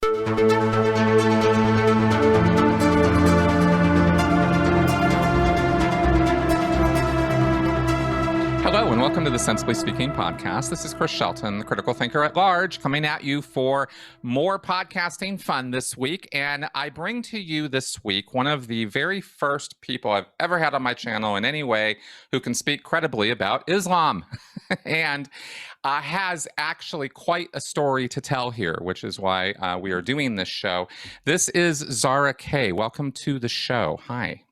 Hello and welcome to the Sensibly Speaking podcast. This is Chris Shelton, the critical thinker at large, coming at you for more podcasting fun this week. And I bring to you this week one of the very first people I've ever had on my channel in any way who can speak credibly about Islam and has actually quite a story to tell here, which is why we are doing this show. This is Zara Kay. Welcome to the show. Hi.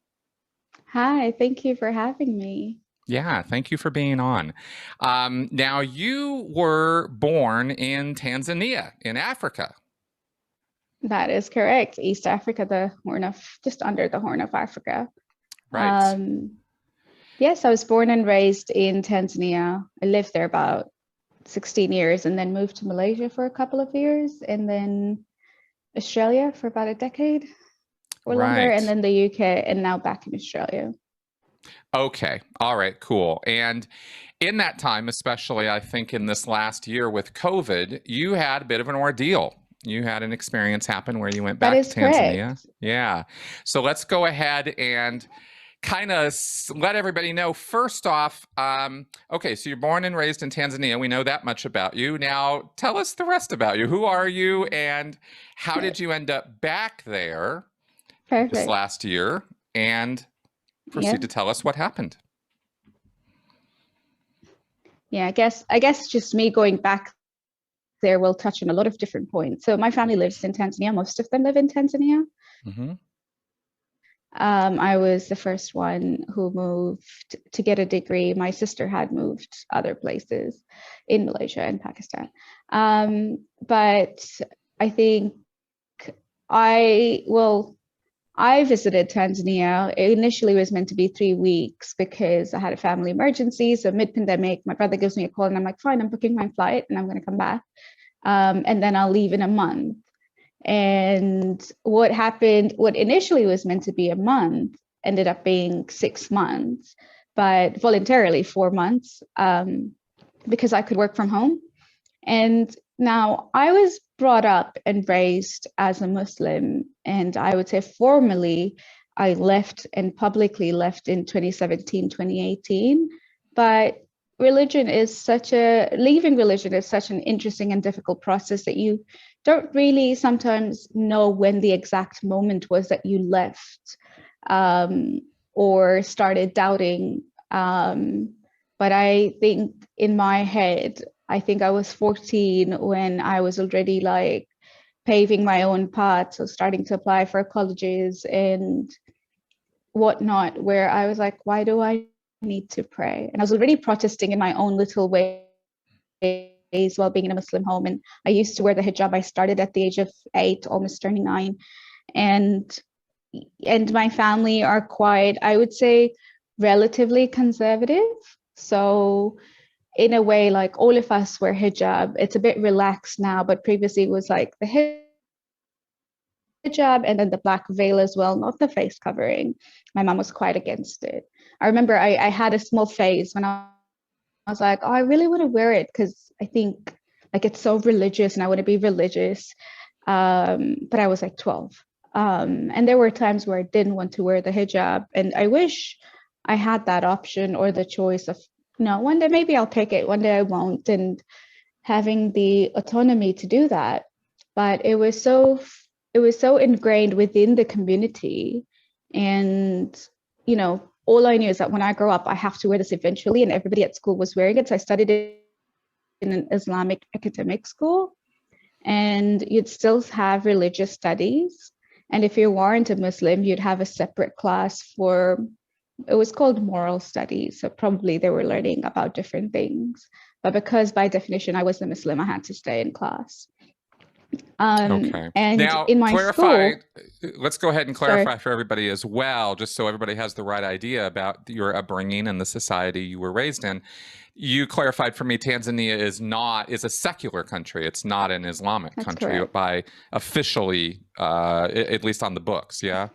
Hi, thank you for having me. Yeah, thank you for being on. Now, you were born in Tanzania, in Africa. That is correct. East Africa, just under the Horn of Africa. Right. Yes, I was born and raised in Tanzania. I lived there about 16 years and then moved to Malaysia for a couple of years and then Australia for about a decade or longer, and then the UK, and now back in Australia. Okay. All right, cool. And in that time, especially I think in this last year with COVID, you had a bit of an ordeal. You had an experience happen where you went back to Tanzania. Correct. Yeah. So let's go ahead and kind of let everybody know. First off, okay, so you're born and raised in Tanzania. We know that much about you. Now, tell us the rest about you. Who are you and how did you end up back there this last year? And proceed to tell us what happened. Yeah, I guess just me going back there will touch on a lot of different points. So my family lives in Tanzania. Most of them live in Tanzania. Mm-hmm. I was the first one who moved to get a degree. My sister had moved other places in Malaysia and Pakistan. But I think I visited Tanzania. It initially was meant to be 3 weeks because I had a family emergency. So mid-pandemic, my brother gives me a call and I'm like, fine, I'm booking my flight and I'm going to come back. And then I'll leave in a month. And what happened, what initially was meant to be a month ended up being 6 months, but voluntarily 4 months because I could work from home. And now I was brought up and raised as a Muslim, and I would say formally I left and publicly left in 2017, 2018. But leaving religion is such an interesting and difficult process that you don't really sometimes know when the exact moment was that you left or started doubting. But I think in my head, I think I was 14 when I was already like paving my own path. So starting to apply for colleges and whatnot, where I was like, why do I need to pray? And I was already protesting in my own little ways while being in a Muslim home. And I used to wear the hijab. I started at the age of 8, almost turning 9. And my family are quite, I would say, relatively conservative. So in a way, like all of us wear hijab. It's a bit relaxed now, but previously it was like the hijab and then the black veil as well, not the face covering. My mom was quite against it. I remember I had a small phase when I was like, oh, I really want to wear it because I think like it's so religious and I want to be religious. But I was like 12. And there were times where I didn't want to wear the hijab. And I wish I had that option or the choice of, no, one day maybe I'll take it, one day I won't, and having the autonomy to do that. But it was so ingrained within the community. And, you know, all I knew is that when I grow up, I have to wear this eventually, and everybody at school was wearing it. So I studied it in an Islamic academic school, and you'd still have religious studies. And if you weren't a Muslim, you'd have a separate class for, it was called moral studies. So probably they were learning about different things. But because by definition I was a Muslim, I had to stay in class. Okay. And now, in my clarify, school, let's go ahead and clarify for everybody as well, just so everybody has the right idea about your upbringing and the society you were raised in. You clarified for me, Tanzania is a secular country. It's not an Islamic country correct. by officially, at least on the books. Yeah.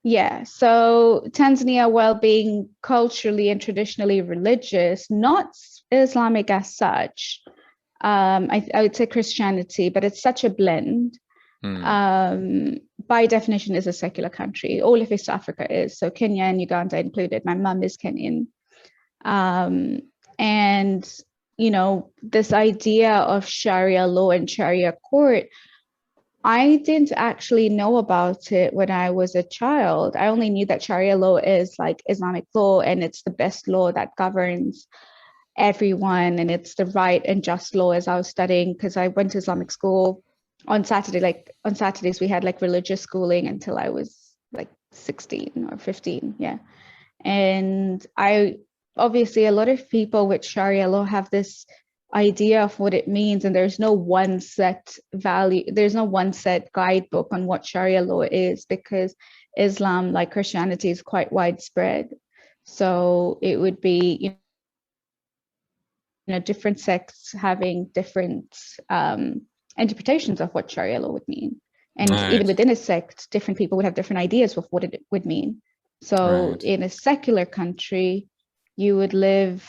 Yeah. So Tanzania, while being culturally and traditionally religious, not Islamic as such, I would say Christianity, but it's such a blend. by definition is a secular country. All of East Africa is. So Kenya and Uganda included. My mum is Kenyan. And, you know, this idea of Sharia law and Sharia court, I didn't actually know about it when I was a child. I only knew that Sharia law is like Islamic law and it's the best law that governs everyone, and it's the right and just law, as I was studying, because I went to Islamic school on Saturday. Like on Saturdays we had like religious schooling until I was like 16 or 15. Yeah. And I obviously, a lot of people with Sharia law have this idea of what it means, and there's no one set value, there's no one set guidebook on what Sharia law is, because Islam, like Christianity, is quite widespread. So it would be, you know, different sects having different interpretations of what Sharia law would mean. And even within a sect, different people would have different ideas of what it would mean. So in a secular country, you would live,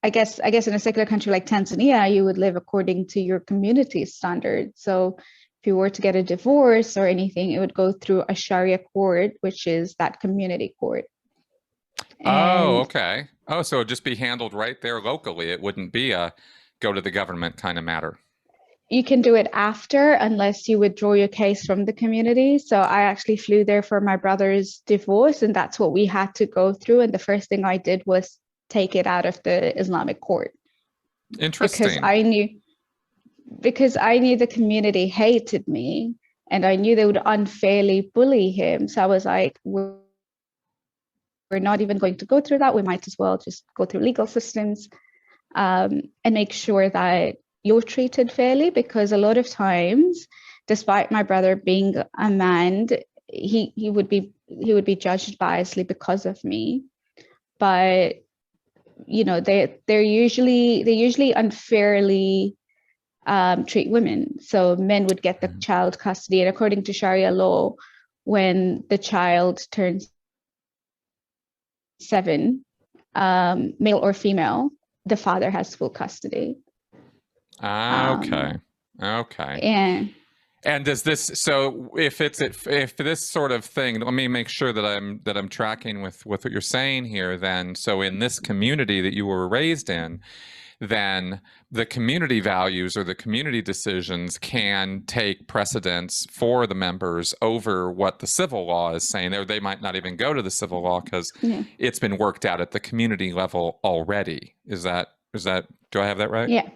I guess in a secular country like Tanzania, you would live according to your community standards. So if you were to get a divorce or anything, it would go through a Sharia court, which is that community court. Oh, okay. Oh, so it'd just be handled right there locally. It wouldn't be a go to the government kind of matter. You can do it after, unless you withdraw your case from the community. So I actually flew there for my brother's divorce, and that's what we had to go through. And the first thing I did was take it out of the Islamic court. Interesting. Because I knew the community hated me, and I knew they would unfairly bully him. So I was like, we're not even going to go through that. We might as well just go through legal systems and make sure that you're treated fairly, because a lot of times, despite my brother being a man, he would be judged biasly because of me. But you know, they usually unfairly treat women. So men would get the child custody, and according to Sharia law, when the child turns 7, male or female, the father has full custody. Okay. And does this, so if this sort of thing, let me make sure that I'm tracking with what you're saying here then. So in this community that you were raised in, then the community values or the community decisions can take precedence for the members over what the civil law is saying. They might not even go to the civil law because it's been worked out at the community level already. Is that, do I have that right? Yeah.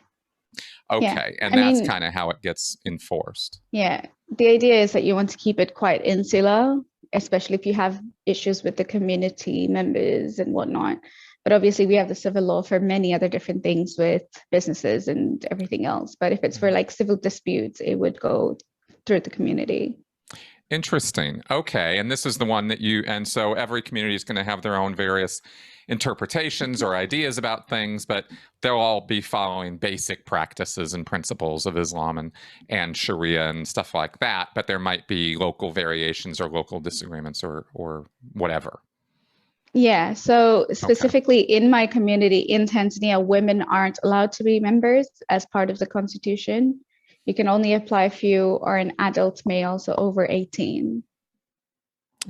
Okay. Yeah. And that's kind of how it gets enforced. Yeah. The idea is that you want to keep it quite insular, especially if you have issues with the community members and whatnot. But obviously we have the civil law for many other different things with businesses and everything else. But if it's for like civil disputes, it would go through the community. Interesting. Okay. And this is the one that and so every community is going to have their own various interpretations or ideas about things, but they'll all be following basic practices and principles of Islam and Sharia and stuff like that. But there might be local variations or local disagreements or whatever. Yeah. So specifically in my community in Tanzania, women aren't allowed to be members as part of the constitution. You can only apply if you are an adult male, so over 18.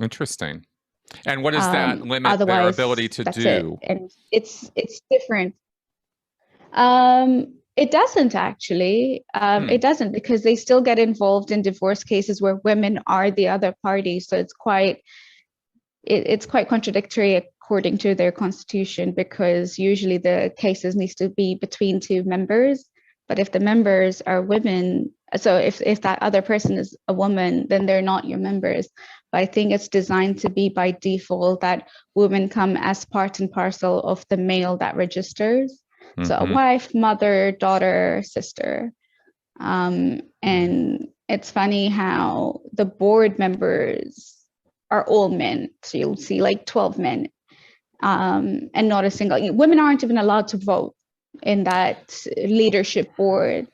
Interesting. And what does that limit their ability to do? And it's different. It doesn't actually. It doesn't, because they still get involved in divorce cases where women are the other party. So it's quite contradictory according to their constitution, because usually the cases needs to be between 2 members. But if the members are women, so if that other person is a woman, then they're not your members. But I think it's designed to be by default that women come as part and parcel of the male that registers. So a wife, mother, daughter, sister. And it's funny how the board members are all men. So you'll see like 12 men and not a single. Women aren't even allowed to vote in that leadership board.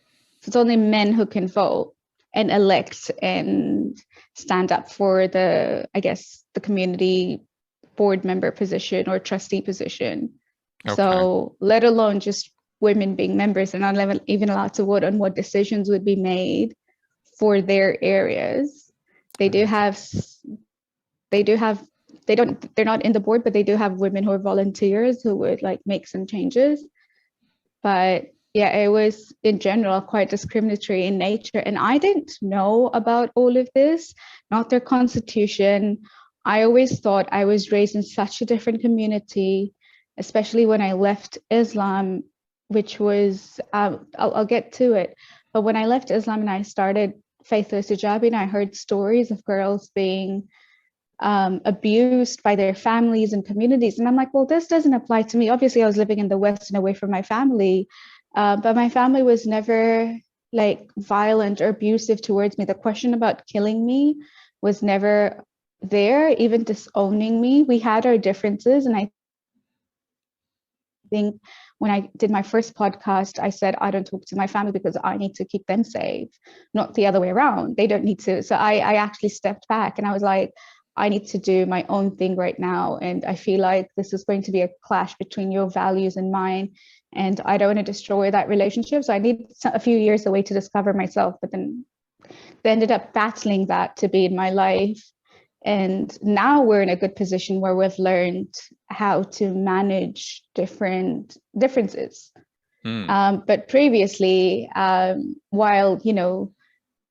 So it's only men who can vote and elect and stand up for the community board member position or trustee position. Okay. So let alone just women being members, they're not even allowed to vote on what decisions would be made for their areas. They do have, they're not in the board, but they do have women who are volunteers who would like make some changes. But yeah, it was in general quite discriminatory in nature. And I didn't know about all of this, not their constitution. I always thought I was raised in such a different community, especially when I left Islam, which was, I'll get to it. But when I left Islam and I started Faithless Hijabi, and I heard stories of girls being abused by their families and communities. And I'm like, well, this doesn't apply to me. Obviously, I was living in the West and away from my family, but my family was never like violent or abusive towards me. The question about killing me was never there, even disowning me. We had our differences. And I think when I did my first podcast, I said, I don't talk to my family because I need to keep them safe, not the other way around. They don't need to. So I actually stepped back and I was like, I need to do my own thing right now. And I feel like this is going to be a clash between your values and mine. And I don't want to destroy that relationship. So I need a few years away to discover myself. But then they ended up battling that to be in my life. And now we're in a good position where we've learned how to manage differences. But previously, while, you know,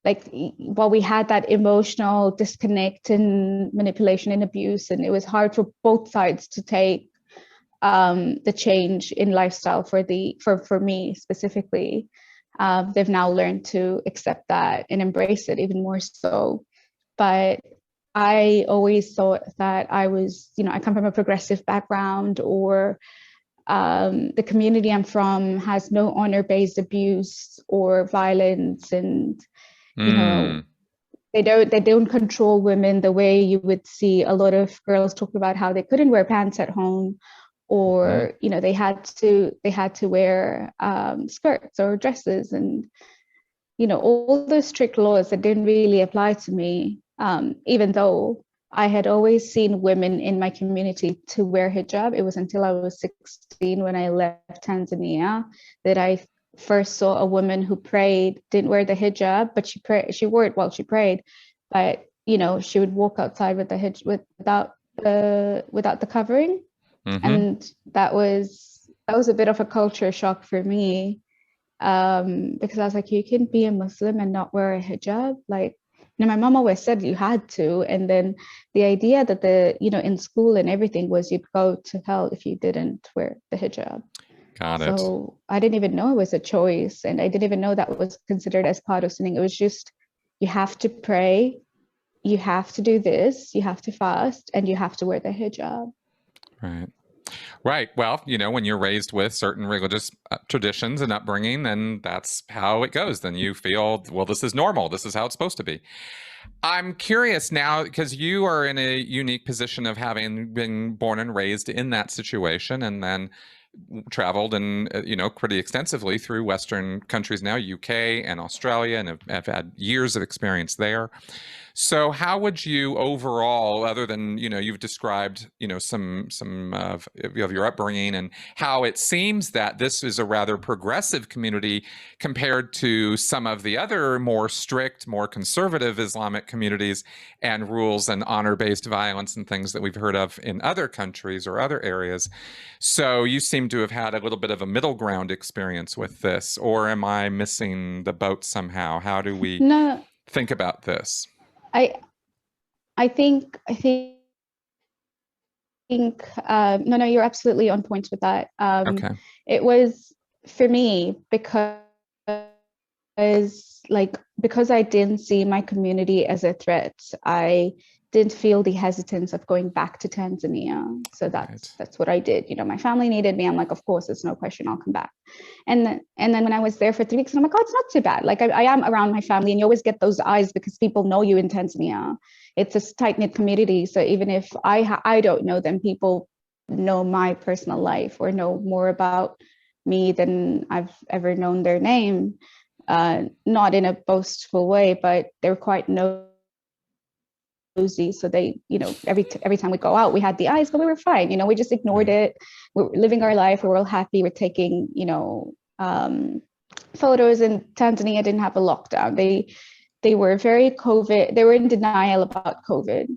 like while we had that emotional disconnect and manipulation and abuse, and it was hard for both sides to take the change in lifestyle for me specifically, they've now learned to accept that and embrace it even more so. But I always thought that I was, you know, I come from a progressive background, or the community I'm from has no honor-based abuse or violence, and you know, they don't control women the way you would see a lot of girls talk about how they couldn't wear pants at home, or you know, they had to wear skirts or dresses, and you know, all those strict laws that didn't really apply to me, even though I had always seen women in my community to wear hijab. It was until I was 16 when I left Tanzania that I first saw a woman who prayed, didn't wear the hijab, but she wore it while she prayed. But you know, she would walk outside with the hijab without the covering. And that was a bit of a culture shock for me, because I was like, you can be a Muslim and not wear a hijab. Like, you know, my mom always said you had to. And then the idea that you know, in school and everything was you'd go to hell if you didn't wear the hijab. Got it. So I didn't even know it was a choice, and I didn't even know that was considered as part of sinning. It was just, you have to pray, you have to do this, you have to fast, and you have to wear the hijab. Right. Right. Well, you know, when you're raised with certain religious traditions and upbringing, then that's how it goes. Then you feel, well, this is normal. This is how it's supposed to be. I'm curious now, because you are in a unique position of having been born and raised in that situation, and then traveled and you know, pretty extensively through Western countries now, UK and Australia, and have had years of experience there. So how would you overall, other than, you know, you've described, you know, some of your upbringing and how it seems that this is a rather progressive community compared to some of the other more strict, more conservative Islamic communities and rules and honor-based violence and things that we've heard of in other countries or other areas. So you seem to have had a little bit of a middle ground experience with this, or am I missing the boat somehow? How do we think about this? I think no, you're absolutely on point with that. Okay. It was for me because I didn't see my community as a threat. I didn't feel the hesitance of going back to Tanzania. So that's what I did. You know, my family needed me. I'm like, of course, it's no question, I'll come back. And then when I was there for 3 weeks, and I'm like, oh, it's not too bad. Like I am around my family, and you always get those eyes because people know you in Tanzania. It's a tight-knit community. So even if I don't know them, people know my personal life or know more about me than I've ever known their name. Not in a boastful way, but they're quite nosy. So they, you know, every time we go out, we had the eyes, but we were fine. You know, we just ignored it. We were living our life. We were all happy. We're taking, you know, photos. And Tanzania didn't have a lockdown. they were they were in denial about COVID.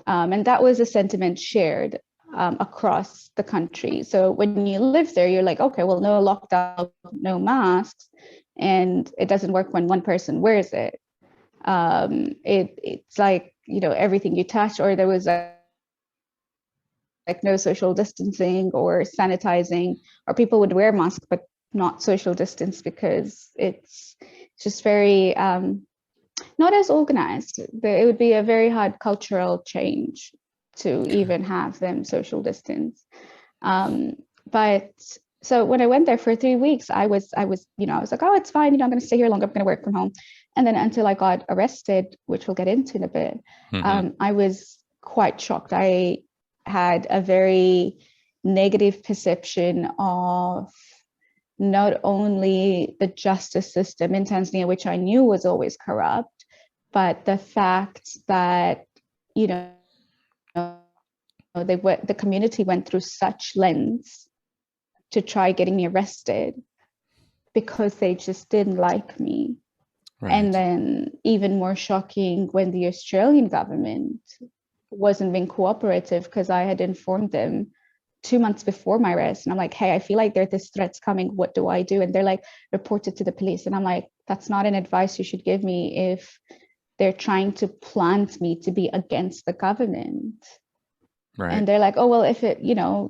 And that was a sentiment shared across the country. So when you live there, you're like, okay, well, no lockdown, no masks, and it doesn't work when one person wears it. It's like, everything you touch, or there was like no social distancing or sanitizing, or people would wear masks but not social distance because it's just very not as organized. It would be a very hard cultural change to even have them social distance. But so when I went there for 3 weeks, I was like, oh, it's fine. I'm going to stay here longer. I'm going to work from home. And then until I got arrested, which we'll get into in a bit, I was quite shocked. I had a very negative perception of not only the justice system in Tanzania, which I knew was always corrupt, but the fact that, the community went through such lengths to try getting me arrested because they just didn't like me. Right. And then even more shocking when the Australian government wasn't being cooperative, because I had informed them 2 months before my arrest. And I'm like, hey, I feel like there's this threats coming. What do I do? And they're like, report it to the police. And I'm like, that's not an advice you should give me if they're trying to plant me to be against the government. Right. And they're like, oh, well, if it,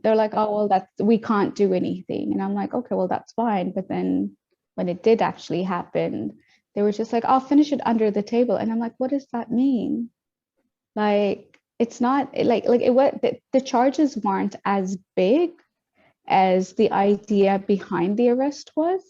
they're like, oh, well, we can't do anything. And I'm like, okay, well, that's fine. But then when it did actually happen, they were just like, I'll finish it under the table. And I'm like, what does that mean? Like, it's not the charges weren't as big as the idea behind the arrest was.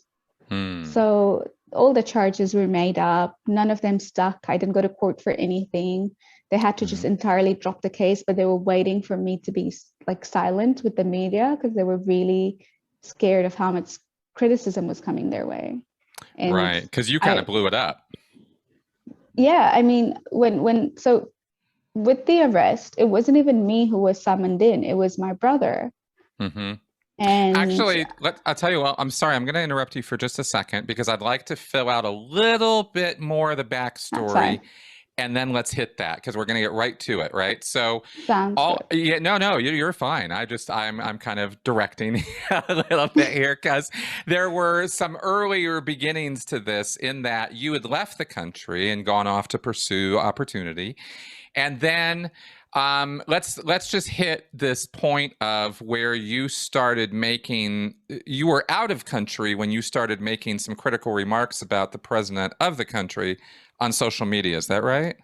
So all the charges were made up. None of them stuck. I didn't go to court for anything. They had to just entirely drop the case, but they were waiting for me to be like silent with the media because they were really scared of how much criticism was coming their way. And right, because you kind of blew it up. Yeah, I mean, so with the arrest, it wasn't even me who was summoned in. It was my brother. And actually, I'll tell you what, I'm sorry, I'm going to interrupt you for just a second because I'd like to fill out a little bit more of the backstory. And then let's hit that because we're going to get right to it, right? So, you're fine. I'm kind of directing a little bit here because there were some earlier beginnings to this in that you had left the country and gone off to pursue opportunity, and then let's just hit this point of where you were out of country when you started making some critical remarks about the president of the country on social media. Is that right?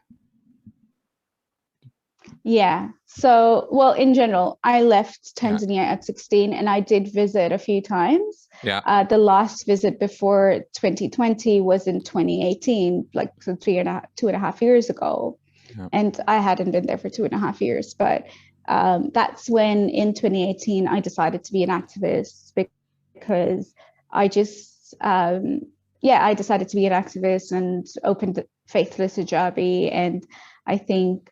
Yeah. So, well, in general, I left Tanzania at 16 and I did visit a few times. Yeah. The last visit before 2020 was in 2018, like 2.5 years ago. Yeah. And I hadn't been there for 2.5 years, but that's when in 2018, I decided to be an activist because I just, I decided to be an activist and opened Faithless Hijabi. And I think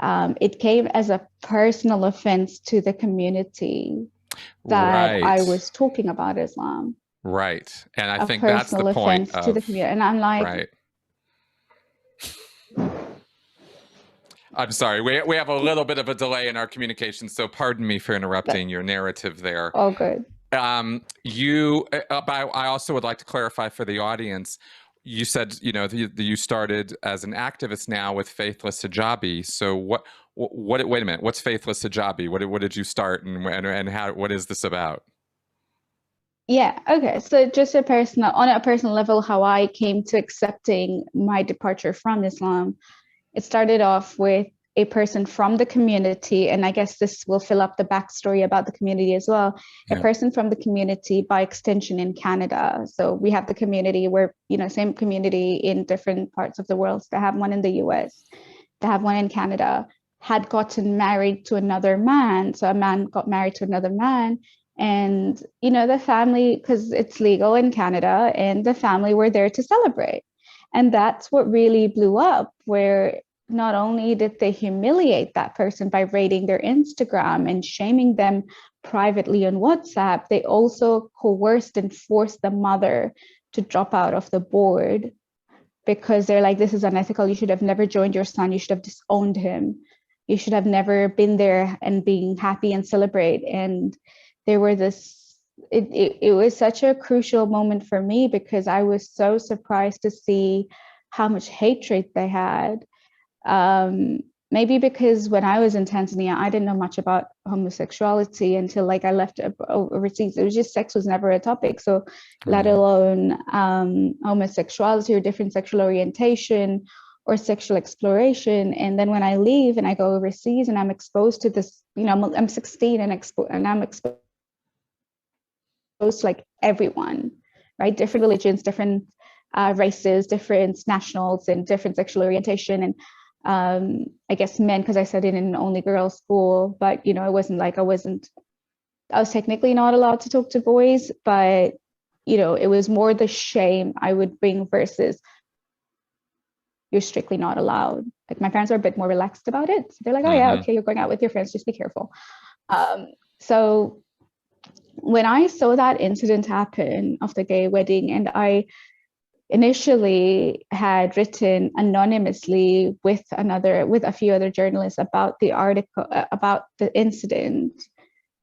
it came as a personal offense to the community that I was talking about Islam. Right. And I think that's the point to the community. And I'm like, right. I'm sorry. We have a little bit of a delay in our communication, so pardon me for interrupting your narrative there. All good. I also would like to clarify for the audience. You said, you started as an activist now with Faithless Hijabi. So wait a minute, what's Faithless Hijabi? What did you start and how, what is this about? Yeah. Okay. So just on a personal level, how I came to accepting my departure from Islam. It started off with a person from the community, and I guess this will fill up the backstory about the community as well. Yeah. A person from the community, by extension in Canada. So we have the community where, same community in different parts of the world. So they have one in the US, they have one in Canada, had gotten married to another man. So a man got married to another man. And, the family, because it's legal in Canada, and the family were there to celebrate. And that's what really blew up, where not only did they humiliate that person by raiding their Instagram and shaming them privately on WhatsApp, they also coerced and forced the mother to drop out of the board because they're like, this is unethical. You should have never joined your son. You should have disowned him. You should have never been there and being happy and celebrate. And there were it was such a crucial moment for me, because I was so surprised to see how much hatred they had. Maybe because when I was in Tanzania, I didn't know much about homosexuality until like I left overseas. It was just, sex was never a topic. So let alone homosexuality or different sexual orientation or sexual exploration. And then when I leave and I go overseas and I'm exposed to this, you know, I'm 16 and I'm exposed to like everyone, right? Different religions, different races, different nationals, and different sexual orientation. And I guess men, because I studied in an only girls school, but you know, it wasn't like I was technically not allowed to talk to boys, but you know, it was more the shame I would bring versus you're strictly not allowed. Like my parents are a bit more relaxed about it. So they're like, oh yeah, okay, you're going out with your friends, just be careful. So when I saw that incident happen of the gay wedding, and I initially had written anonymously with a few other journalists about the article, about the incident,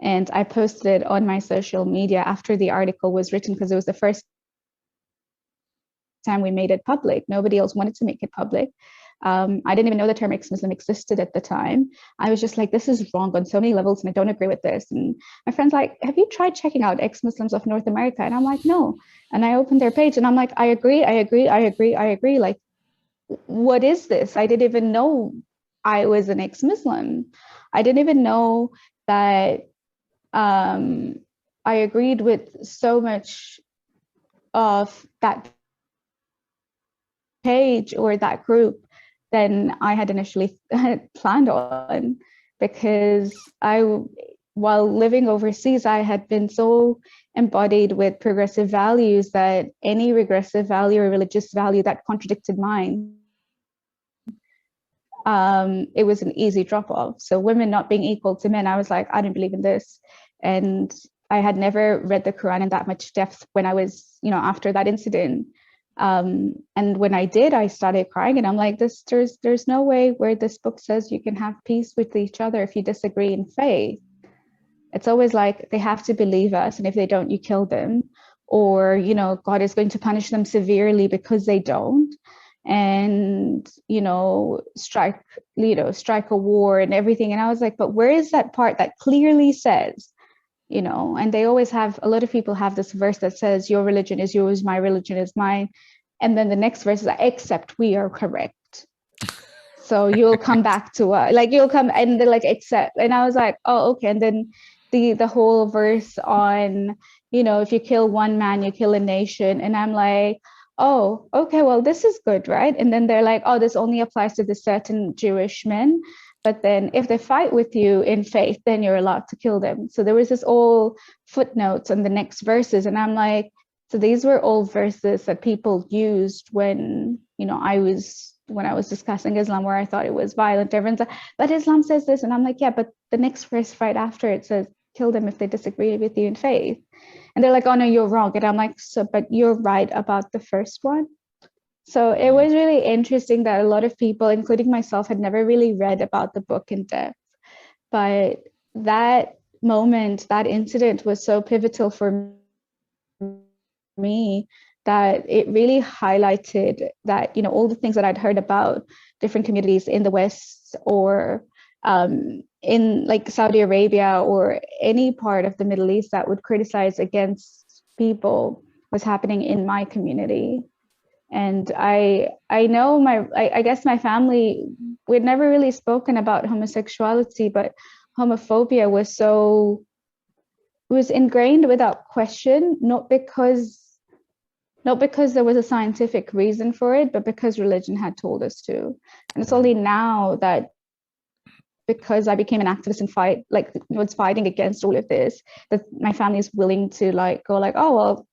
and I posted it on my social media after the article was written, because it was the first time we made it public. Nobody else wanted to make it public. I didn't even know the term ex-Muslim existed at the time. I was just like, this is wrong on so many levels, and I don't agree with this. And my friend's like, have you tried checking out ex-Muslims of North America? And I'm like, no. And I opened their page and I'm like, I agree. Like, what is this? I didn't even know I was an ex-Muslim. I didn't even know that I agreed with so much of that page or that group than I had initially planned on, because while living overseas, I had been so embodied with progressive values that any regressive value or religious value that contradicted mine, it was an easy drop off. So women not being equal to men, I was like, I don't believe in this. And I had never read the Quran in that much depth when I was, you know, after that incident. And when I did, I started crying, and I'm like, there's no way where this book says you can have peace with each other if you disagree in faith. It's always like they have to believe us, and if they don't, you kill them, or you know, God is going to punish them severely because they don't, and you know, strike a war and everything. And I was like, but where is that part that clearly says, you know? And they always have, a lot of people have this verse that says, your religion is yours, my religion is mine, and then the next verse is like, except we are correct. So you'll come back to us, like you'll come, and they're like, except. And I was like, oh, okay. And then the whole verse on, you know, if you kill one man, you kill a nation. And I'm like, oh, okay, well, this is good, right? And then they're like, oh, this only applies to the certain Jewish men. But then if they fight with you in faith, then you're allowed to kill them. So there was this all footnotes on the next verses. And I'm like, so these were all verses that people used when, you know, when I was discussing Islam, where I thought it was violent. Everyone's like, but Islam says this. And I'm like, yeah, but the next verse right after it says, kill them if they disagree with you in faith. And they're like, oh no, you're wrong. And I'm like, so, but you're right about the first one. So it was really interesting that a lot of people, including myself, had never really read about the book in depth. But that moment, that incident was so pivotal for me that it really highlighted that, you know, all the things that I'd heard about different communities in the West, or in like Saudi Arabia or any part of the Middle East that would criticize against people, was happening in my community. And I know I guess my family, we'd never really spoken about homosexuality, but homophobia was ingrained without question, not because there was a scientific reason for it, but because religion had told us to. And it's only now that, because I became an activist and was fighting against all of this, that my family is willing to like go like, oh, well,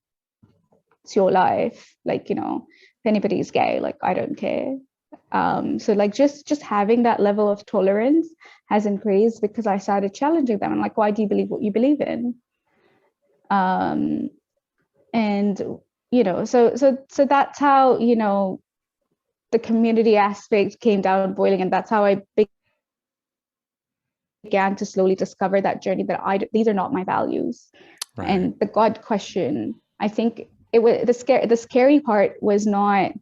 it's your life. Like, you know, if anybody's gay, like, I don't care. So like just having that level of tolerance has increased, because I started challenging them. I'm like, why do you believe what you believe in? And, you know, so that's how, you know, the community aspect came down boiling, and that's how I began to slowly discover that journey that these are not my values. Right. And the God question, I think it was the scary part was not,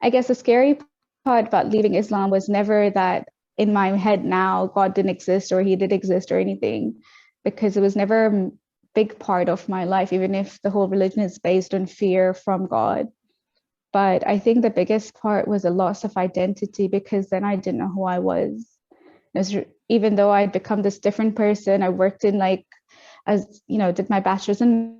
I guess the scary part about leaving Islam was never that in my head now God didn't exist or he did exist or anything, because it was never a big part of my life, even if the whole religion is based on fear from God. But I think the biggest part was a loss of identity, because then I didn't know who I was. Even though I'd become this different person, I worked in did my bachelor's and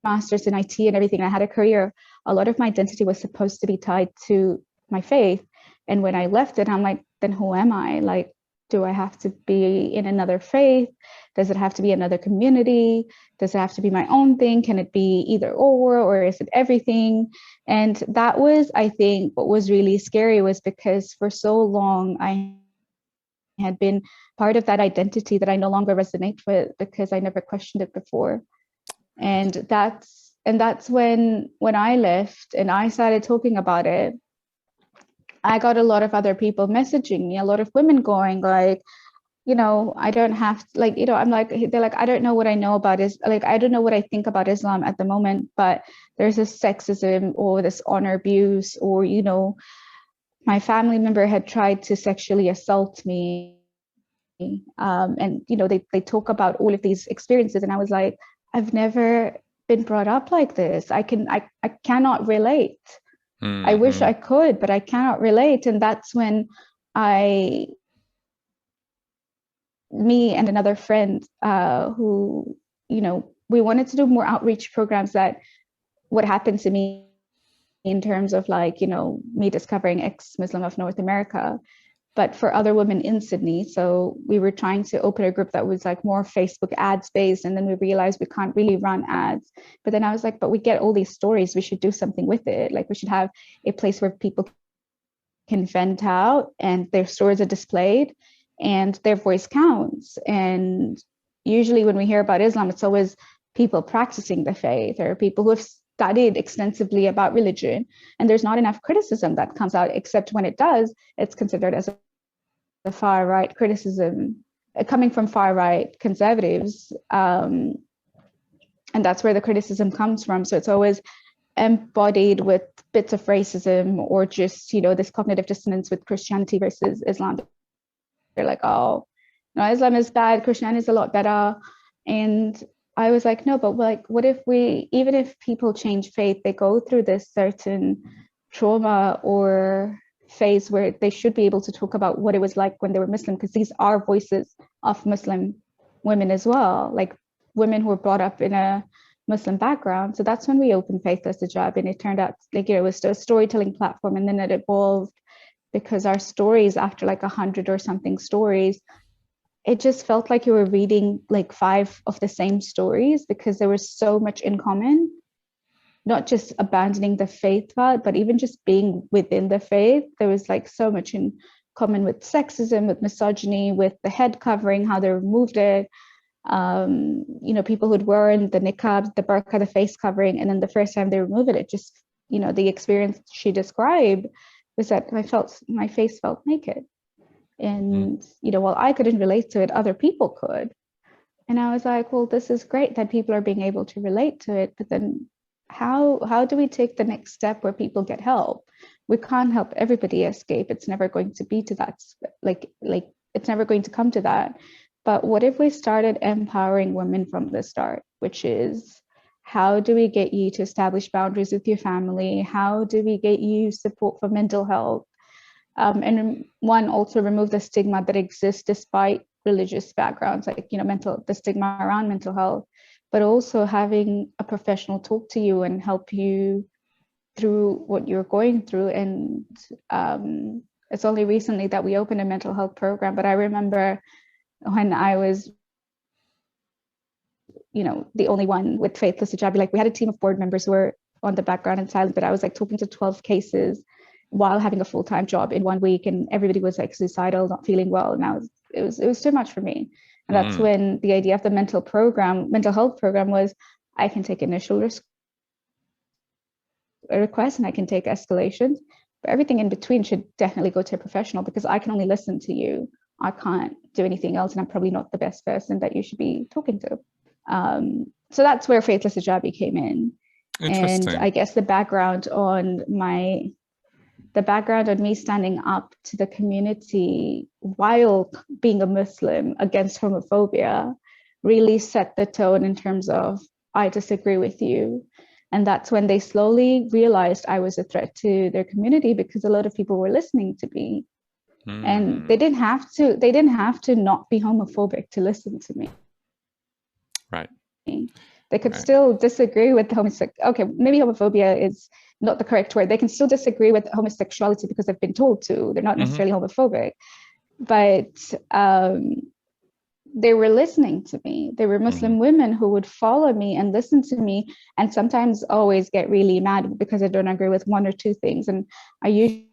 master's in IT and everything. I had a career. A lot of my identity was supposed to be tied to my faith. And when I left it, I'm like, then who am I? Like, do I have to be in another faith? Does it have to be another community? Does it have to be my own thing? Can it be either or is it everything? And that was, I think, what was really scary, was because for so long I had been part of that identity that I no longer resonate with, because I never questioned it before. And that's when I left and I started talking about it, I got a lot of other people messaging me, a lot of women going like, I don't have to, I'm like, they're like, I don't know what I know about is like, I don't know what I think about Islam at the moment, but there's this sexism or this honor abuse, or, my family member had tried to sexually assault me. And, they talk about all of these experiences. And I was like, I've never been brought up like this. I cannot relate. I wish I could, but I cannot relate. And that's when me and another friend who, we wanted to do more outreach programs that would happen to me in terms of me discovering ex-Muslim of North America, but for other women in Sydney. So we were trying to open a group that was like more Facebook ads based. And then we realized we can't really run ads. But then I was like, but we get all these stories. We should do something with it. Like we should have a place where people can vent out and their stories are displayed and their voice counts. And usually when we hear about Islam, it's always people practicing the faith or people who have studied extensively about religion. And there's not enough criticism that comes out, except when it does, it's considered as a far right criticism coming from far right conservatives. And that's where the criticism comes from. So it's always embodied with bits of racism or just, this cognitive dissonance with Christianity versus Islam. They're like, oh, no, Islam is bad, Christianity is a lot better. And I was like, no, but like, what if even if people change faith, they go through this certain trauma or phase where they should be able to talk about what it was like when they were Muslim, because these are voices of Muslim women as well, like women who were brought up in a Muslim background. So that's when we opened Faithless Hijabi, and it turned out like, it was a storytelling platform, and then it evolved because our stories, after like 100 or something stories, it just felt like you were reading like 5 of the same stories, because there was so much in common, not just abandoning the faith part, but even just being within the faith. There was like so much in common with sexism, with misogyny, with the head covering, how they removed it. People who'd worn the niqab, the burqa, the face covering, and then the first time they remove it, it just, the experience she described was that my face felt naked. And, while I couldn't relate to it, other people could. And I was like, well, this is great that people are being able to relate to it. But then how do we take the next step where people get help? We can't help everybody escape. It's never going to be to that. Like it's never going to come to that. But what if we started empowering women from the start, which is, how do we get you to establish boundaries with your family? How do we get you support for mental health? And one, also remove the stigma that exists despite religious backgrounds, like, the stigma around mental health, but also having a professional talk to you and help you through what you're going through. And it's only recently that we opened a mental health program, but I remember when I was, the only one with Faithless Hijabi, like we had a team of board members who were on the background and silent, but I was like talking to 12 cases while having a full-time job in 1 week, and everybody was like suicidal, not feeling well. Now it was too much for me. And that's when the idea of the mental health program was, I can take initial requests and I can take escalations, But everything in between should definitely go to a professional, because I can only listen to you. I can't do anything else, and I'm probably not the best person that you should be talking to. So that's where Faithless Hijabi came in. And I guess the background on me standing up to the community while being a Muslim against homophobia really set the tone in terms of, I disagree with you. And that's when they slowly realized I was a threat to their community, because a lot of people were listening to me. And they didn't have to not be homophobic to listen to me. Right. They could still disagree with okay, maybe homophobia is not the correct word. They can still disagree with homosexuality because they've been told to. They're not necessarily homophobic, but they were listening to me. They were Muslim women who would follow me and listen to me, and sometimes always get really mad because I don't agree with one or two things. And I usually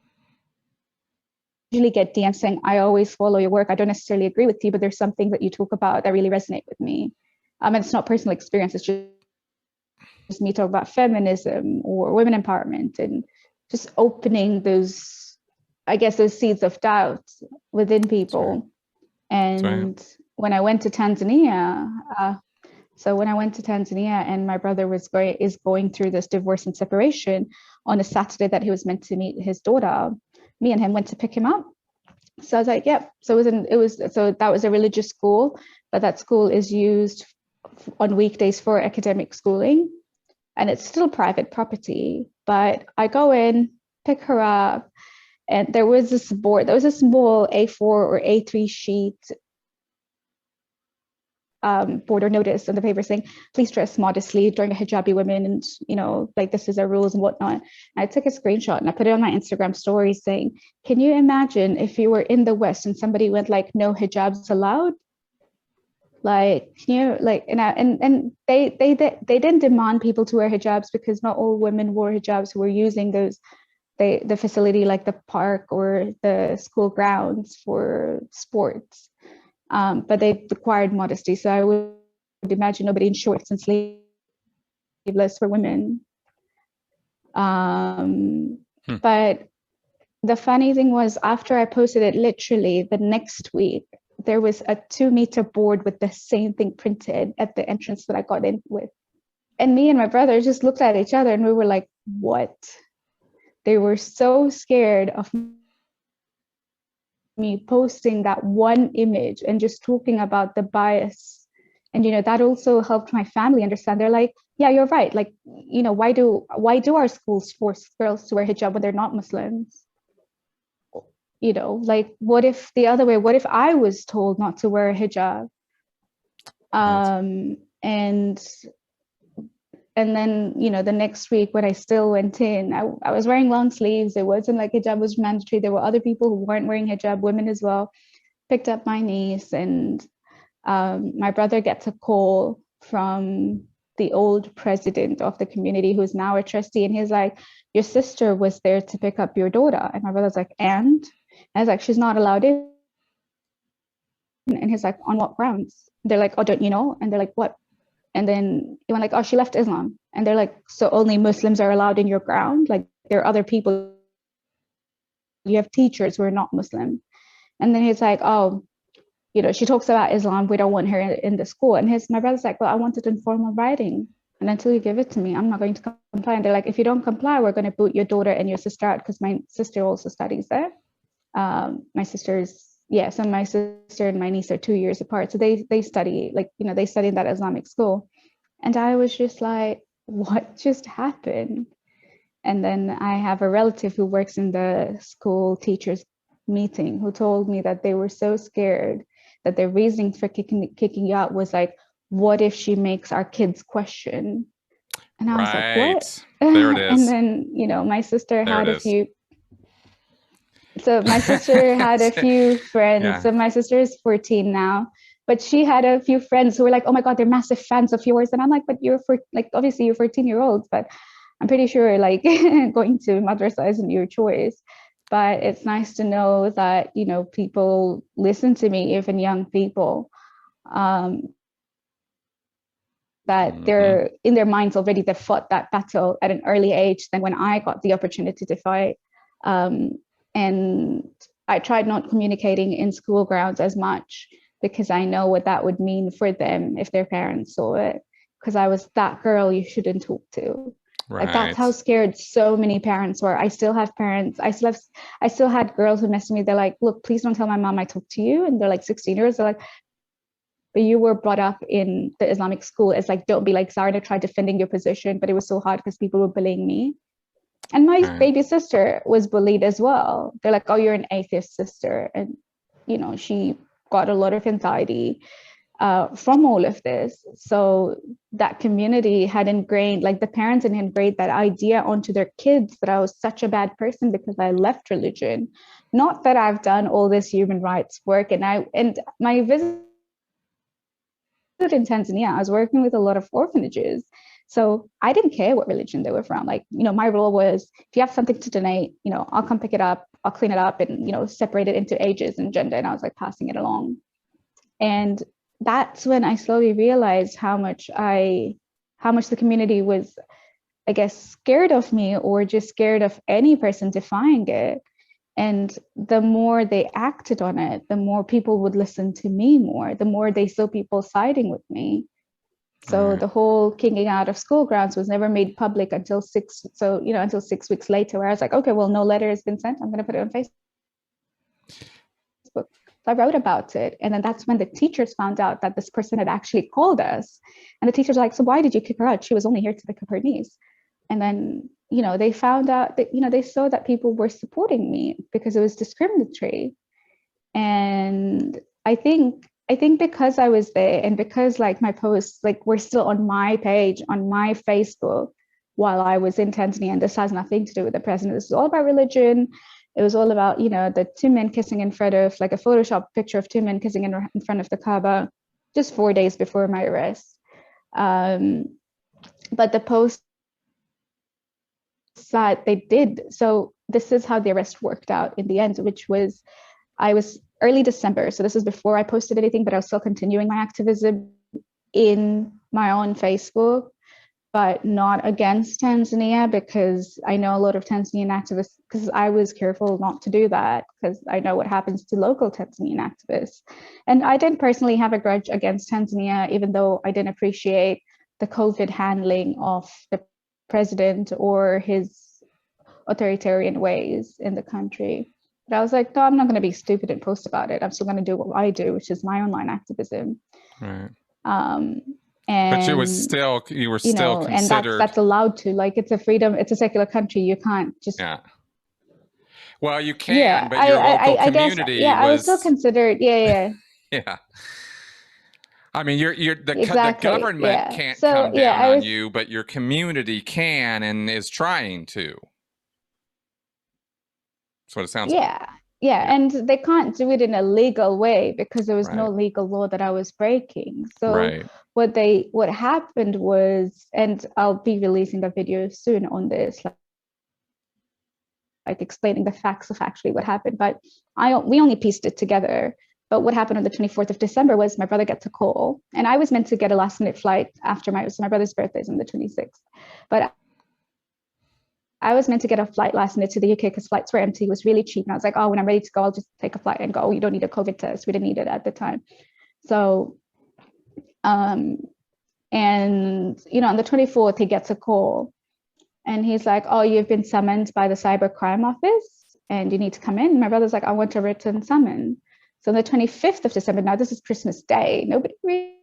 get DMs saying, I always follow your work. I don't necessarily agree with you, but there's something that you talk about that really resonate with me. And it's not personal experience. It's just me talking about feminism or women empowerment, and just opening those, I guess, those seeds of doubt within people. And when I went to Tanzania, and my brother is going through this divorce and separation on a Saturday that he was meant to meet his daughter, me and him went to pick him up. So I was like, yep. So that was a religious school, but that school is used on weekdays for academic schooling, and it's still private property. But I go in, pick her up, and there was a small A4 or A3 sheet board or notice in the paper saying, please dress modestly during a hijabi women, and like, this is our rules and whatnot. And I took a screenshot and I put it on my Instagram story saying, can you imagine if you were in the West and somebody went like, no hijabs allowed? Like, and they didn't demand people to wear hijabs, because not all women wore hijabs who were using the facility, like the park or the school grounds, for sports. But they required modesty. So I would imagine nobody in shorts and sleeveless for women. But the funny thing was, after I posted it, literally the next week, there was a 2-meter board with the same thing printed at the entrance that I got in with. And me and my brother just looked at each other and we were like, what? They were so scared of me posting that one image and just talking about the bias. And that also helped my family understand. They're like, yeah, you're right. Like, why do our schools force girls to wear hijab when they're not Muslims? Like, what if the other way? What if I was told not to wear a hijab? And then, the next week when I still went in, I was wearing long sleeves. It wasn't like hijab was mandatory. There were other people who weren't wearing hijab, women as well. Picked up my niece, and my brother gets a call from the old president of the community, who's now a trustee. And he's like, your sister was there to pick up your daughter. And my brother's like, and I was like, she's not allowed in. And he's like, on what grounds? They're like, oh, don't you know? And they're like, what? And then he went like, oh, she left Islam. And they're like, so only Muslims are allowed in your ground? Like, there are other people, you have teachers who are not Muslim. And then he's like, oh, she talks about Islam, we don't want her in the school. And my brother's like, well, I want it in formal writing. And until you give it to me, I'm not going to comply. And they're like, if you don't comply, we're going to boot your daughter and your sister out, because my sister also studies there. So my sister and my niece are 2 years apart. So they study, they study in that Islamic school. And I was just like, what just happened? And then I have a relative who works in the school teachers meeting who told me that they were so scared that their reasoning for kicking you out was like, what if she makes our kids question? And I was like, what? There it is. And then, my sister had a few. So my sister had a few friends. Yeah. So my sister is 14 now, but she had a few friends who were like, oh my God, they're massive fans of yours. And I'm like, but obviously you're 14-year-olds, but I'm pretty sure like going to madrasa isn't your choice. But it's nice to know that, people listen to me, even young people, that they're in their minds already, they fought that battle at an early age than when I got the opportunity to fight. And I tried not communicating in school grounds as much because I know what that would mean for them if their parents saw it. Because I was that girl you shouldn't talk to. Like that's how scared so many parents were. I still have parents. I still had girls who messaged me. They're like, "Look, please don't tell my mom I talked to you." And they're like 16 years. They're like, "But you were brought up in the Islamic school." It's like, don't be like Zara to try defending your position. But it was so hard because people were bullying me. And my baby sister was bullied as well. They're like, "Oh, you're an atheist sister," and you know she got a lot of anxiety from all of this. So that community had ingrained, like the parents had ingrained that idea onto their kids that I was such a bad person because I left religion. Not that I've done all this human rights work. And my visit in Tanzania, I was working with a lot of orphanages. So I didn't care what religion they were from. Like, you know, my role was, if you have something to donate, you know, I'll come pick it up, I'll clean it up and, you know, separate it into ages and gender. And I was like passing it along. And that's when I slowly realized how much the community was, I guess, scared of me or just scared of any person defying it. And the more they acted on it, the more people would listen to me more, the more they saw people siding with me. So the whole kicking out of school grounds was never made public until 6 weeks later, where I was like, okay, well, no letter has been sent. I'm going to put it on Facebook. So I wrote about it. And then that's when the teachers found out that this person had actually called us. And the teachers were like, "So why did you kick her out? She was only here to pick up her niece." And then, you know, they found out that, you know, they saw that people were supporting me because it was discriminatory. And I think because I was there and because like my posts like were still on my page, on my Facebook while I was in Tanzania, and this has nothing to do with the president. This is all about religion. It was all about, you know, the two men kissing in front of, like a Photoshop picture of two men kissing in front of the Kaaba just 4 days before my arrest. But the post said they did. So this is how the arrest worked out in the end, which was, I was early December. So this is before I posted anything, but I was still continuing my activism in my own Facebook, but not against Tanzania, because I know a lot of Tanzanian activists, because I was careful not to do that, because I know what happens to local Tanzanian activists. And I didn't personally have a grudge against Tanzania, even though I didn't appreciate the COVID handling of the president or his authoritarian ways in the country. But I was like, no, I'm not going to be stupid and post about it. I'm still going to do what I do, which is my online activism. Right. And but you were still considered, and that's allowed to, like, it's a freedom, it's a secular country. You can't just well, you can, but your local community guess, I was still considered. Yeah. I mean, exactly. the government can't come down on you, but your community can and is trying to. That's what it sounds like. Yeah, and they can't do it in a legal way because there was no legal law that I was breaking. So what happened was, and I'll be releasing a video soon on this, like explaining the facts of actually what happened, but we only pieced it together. But what happened on the 24th of December was my brother gets a call, and I was meant to get a last minute flight after my brother's birthday is on the 26th, but I was meant to get a flight last minute to the UK because flights were empty. It was really cheap. And I was like, oh, when I'm ready to go, I'll just take a flight and go. You don't need a COVID test. We didn't need it at the time. So, and, you know, on the 24th, he gets a call and he's like, oh, you've been summoned by the cybercrime office and you need to come in. My brother's like, I want a written summon. So on the 25th of December, now this is Christmas Day. Nobody really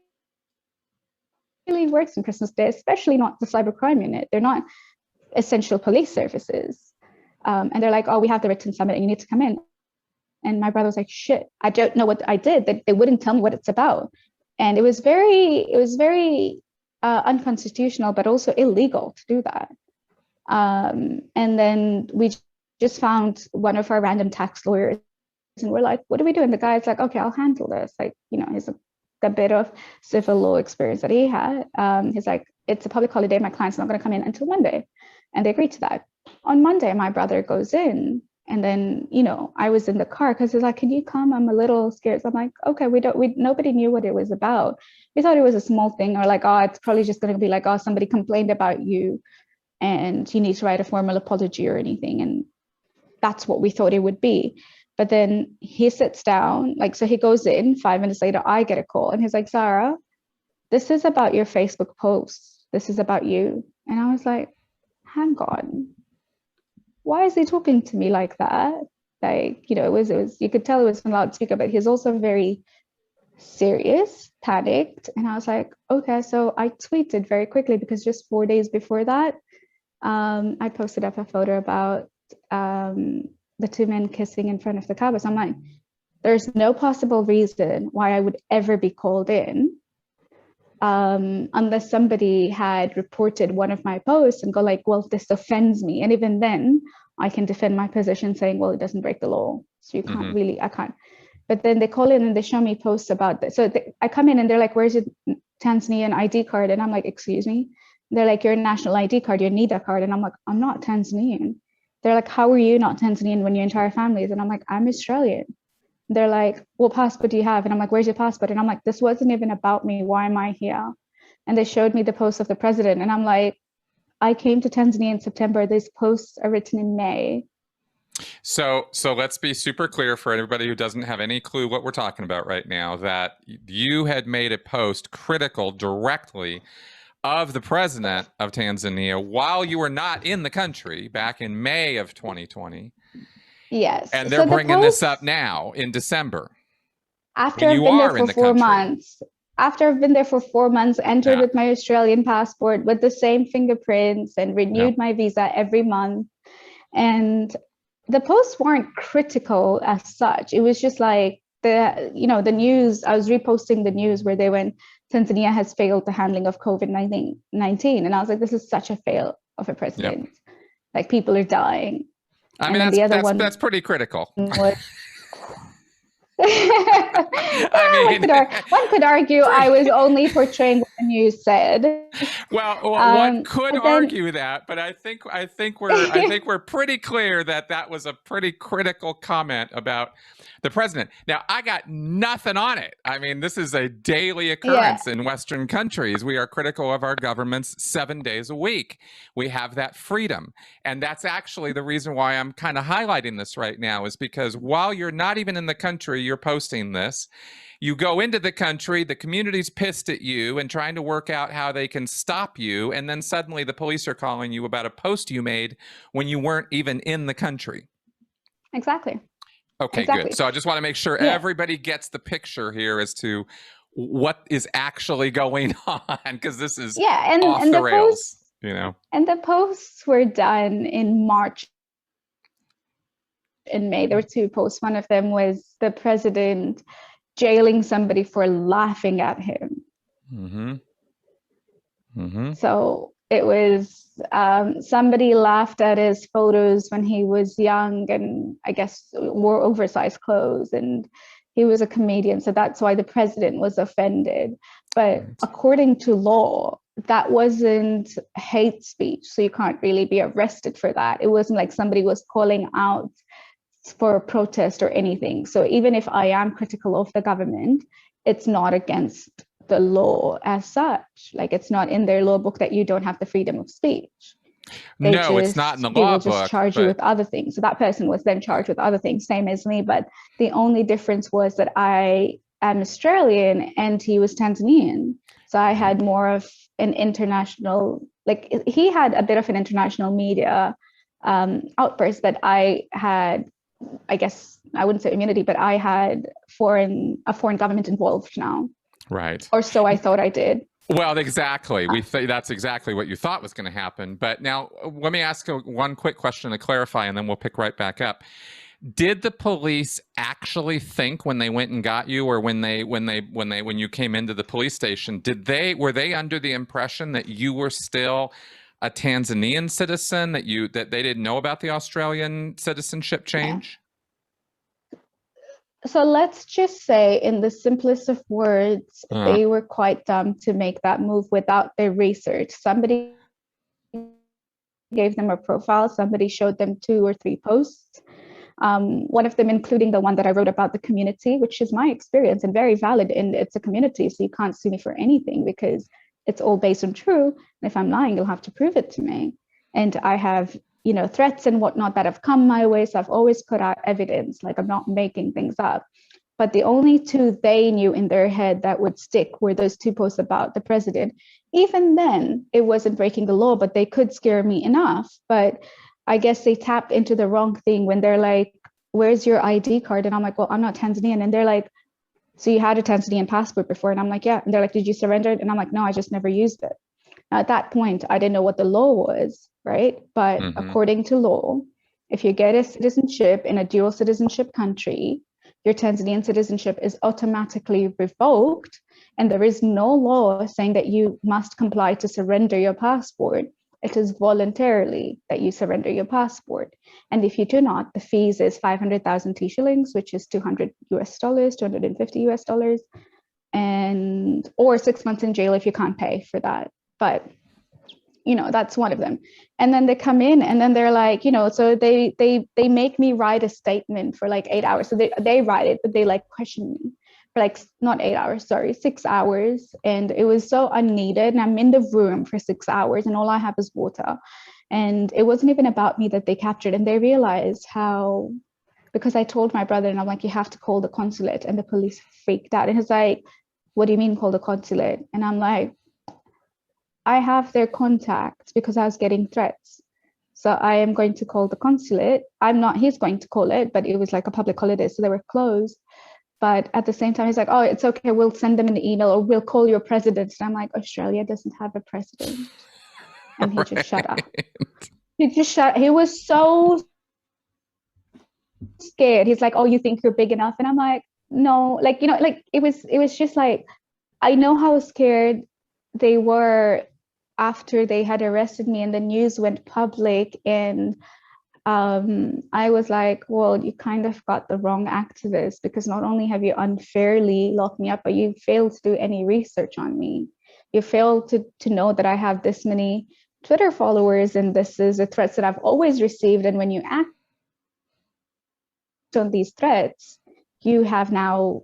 works on Christmas Day, especially not the cybercrime unit. They're not essential police services. And they're like, oh, we have the written summit and you need to come in. And my brother was like, shit, I don't know what I did. They wouldn't tell me what it's about. And it was very unconstitutional, but also illegal to do that. And then we just found one of our random tax lawyers and we're like, what do we do? And the guy's like, okay, I'll handle this. Like, you know, he's a bit of civil law experience that he had. He's like, it's a public holiday. My client's not going to come in until Monday. And they agreed to that. On Monday, my brother goes in. And then, you know, I was in the car because he's like, can you come? I'm a little scared. So I'm like, okay, nobody knew what it was about. We thought it was a small thing, or like, oh, it's probably just going to be like, oh, somebody complained about you and you need to write a formal apology or anything. And that's what we thought it would be. But then he sits down, like, so he goes in, 5 minutes later, I get a call and he's like, Zara, this is about your Facebook posts. This is about you. And I was like, hang on. Why is he talking to me like that? Like, you know, it was, you could tell it was on loudspeaker, but he's also very serious, panicked. And I was like, okay. So I tweeted very quickly because just 4 days before that, I posted up a photo about the two men kissing in front of the Kaaba. So I'm like, there's no possible reason why I would ever be called in unless somebody had reported one of my posts and go like, well, this offends me. And even then I can defend my position saying, well, it doesn't break the law. So you can't really, I can't. But then they call in and they show me posts about this. So I come in and they're like, where's your Tanzanian ID card? And I'm like, excuse me? They're like, your national ID card, your NIDA card. And I'm like, I'm not Tanzanian. They're like, how are you not Tanzanian when your entire family is? And I'm like, I'm Australian. They're like, what passport do you have? And I'm like, where's your passport? And I'm like, this wasn't even about me. Why am I here? And they showed me the post of the president. And I'm like, I came to Tanzania in September. These posts are written in May. So let's be super clear for everybody who doesn't have any clue what we're talking about right now, that you had made a post critical directly of the president of Tanzania while you were not in the country back in May of 2020. Yes. And they're bringing this up now in December. After I've been there for 4 months. After I've been there for 4 months, entered with my Australian passport with the same fingerprints and renewed my visa every month. And the posts weren't critical as such. It was just like the news. I was reposting the news where they went, Tanzania has failed the handling of COVID-19. And I was like, this is such a fail of a president. Yep. Like, people are dying. I mean, that's pretty critical. One could argue I was only portraying what the news said. Well, one could argue that, but I think we're pretty clear that was a pretty critical comment about the president. Now, I got nothing on it. I mean, this is a daily occurrence in Western countries. We are critical of our governments 7 days a week. We have that freedom. And that's actually the reason why I'm kind of highlighting this right now, is because while you're not even in the country, you're posting this. You go into the country, the community's pissed at you and trying to work out how they can stop you. And then suddenly the police are calling you about a post you made when you weren't even in the country. Exactly. Okay, good. So I just want to make sure everybody gets the picture here as to what is actually going on, because this is off the rails, you know. And the posts were done in March and May. There were 2 posts. One of them was the president jailing somebody for laughing at him. So it was somebody laughed at his photos when he was young and I guess wore oversized clothes, and he was a comedian. So that's why the president was offended. But according to law, that wasn't hate speech. So you can't really be arrested for that. It wasn't like somebody was calling out for a protest or anything. So even if I am critical of the government, it's not against the law as such. Like, it's not in their law book that you don't have the freedom of speech. It's not in the law book. They will just charge you with other things. So that person was then charged with other things, same as me. But the only difference was that I am Australian and he was Tanzanian. So I had more of an international, like, he had a bit of an international media outburst, but I had, I guess I wouldn't say immunity, but I had a foreign government involved now. Right. Or so I thought I did. Well, exactly. That's exactly what you thought was going to happen. But now let me ask one quick question to clarify, and then we'll pick right back up. Did the police actually think when they went and got you, or when you came into the police station, were they under the impression that you were still a Tanzanian citizen, that they didn't know about the Australian citizenship change? So let's just say, in the simplest of words, they were quite dumb to make that move without their research. Somebody gave them a profile, somebody showed them 2 or 3 posts, one of them including the one that I wrote about the community, which is my experience and very valid, and it's a community, so you can't sue me for anything because it's all based on true. And if I'm lying, you'll have to prove it to me. And I have threats and whatnot that have come my way. So I've always put out evidence, like I'm not making things up. But the only two they knew in their head that would stick were those two posts about the president. Even then, it wasn't breaking the law, but they could scare me enough. But I guess they tapped into the wrong thing when they're like, where's your ID card? And I'm like, well, I'm not Tanzanian. And they're like, so you had a Tanzanian passport before? And I'm like, yeah. And they're like, did you surrender it? And I'm like, no, I just never used it. Now, at that point, I didn't know what the law was, right? But according to law, if you get a citizenship in a dual citizenship country, your Tanzanian citizenship is automatically revoked. And there is no law saying that you must comply to surrender your passport. It is voluntarily that you surrender your passport. And if you do not, the fees is 500,000 T shillings, which is $200 US, $250 US, or 6 months in jail if you can't pay for that. But that's one of them. And then they come in and then they're like, so they make me write a statement for like 8 hours. So they write it, but they like question me for like, not 8 hours, sorry, 6 hours. And it was so unneeded. And I'm in the room for 6 hours and all I have is water. And it wasn't even about me that they captured. And they realized how, because I told my brother and I'm like, you have to call the consulate, and the police freaked out. And he's like, what do you mean call the consulate? And I'm like, I have their contacts because I was getting threats. So I am going to call the consulate. He's going to call it, but it was like a public holiday, so they were closed. But at the same time, he's like, oh, it's okay, we'll send them an email or we'll call your president. And I'm like, Australia doesn't have a president. And he just shut up. He was so scared. He's like, oh, you think you're big enough? And I'm like, no, it was just like, I know how scared they were after they had arrested me and the news went public. And I was like, well, you kind of got the wrong activist, because not only have you unfairly locked me up, but you failed to do any research on me. You failed to know that I have this many Twitter followers and this is a threat that I've always received. And when you act on these threats, you have now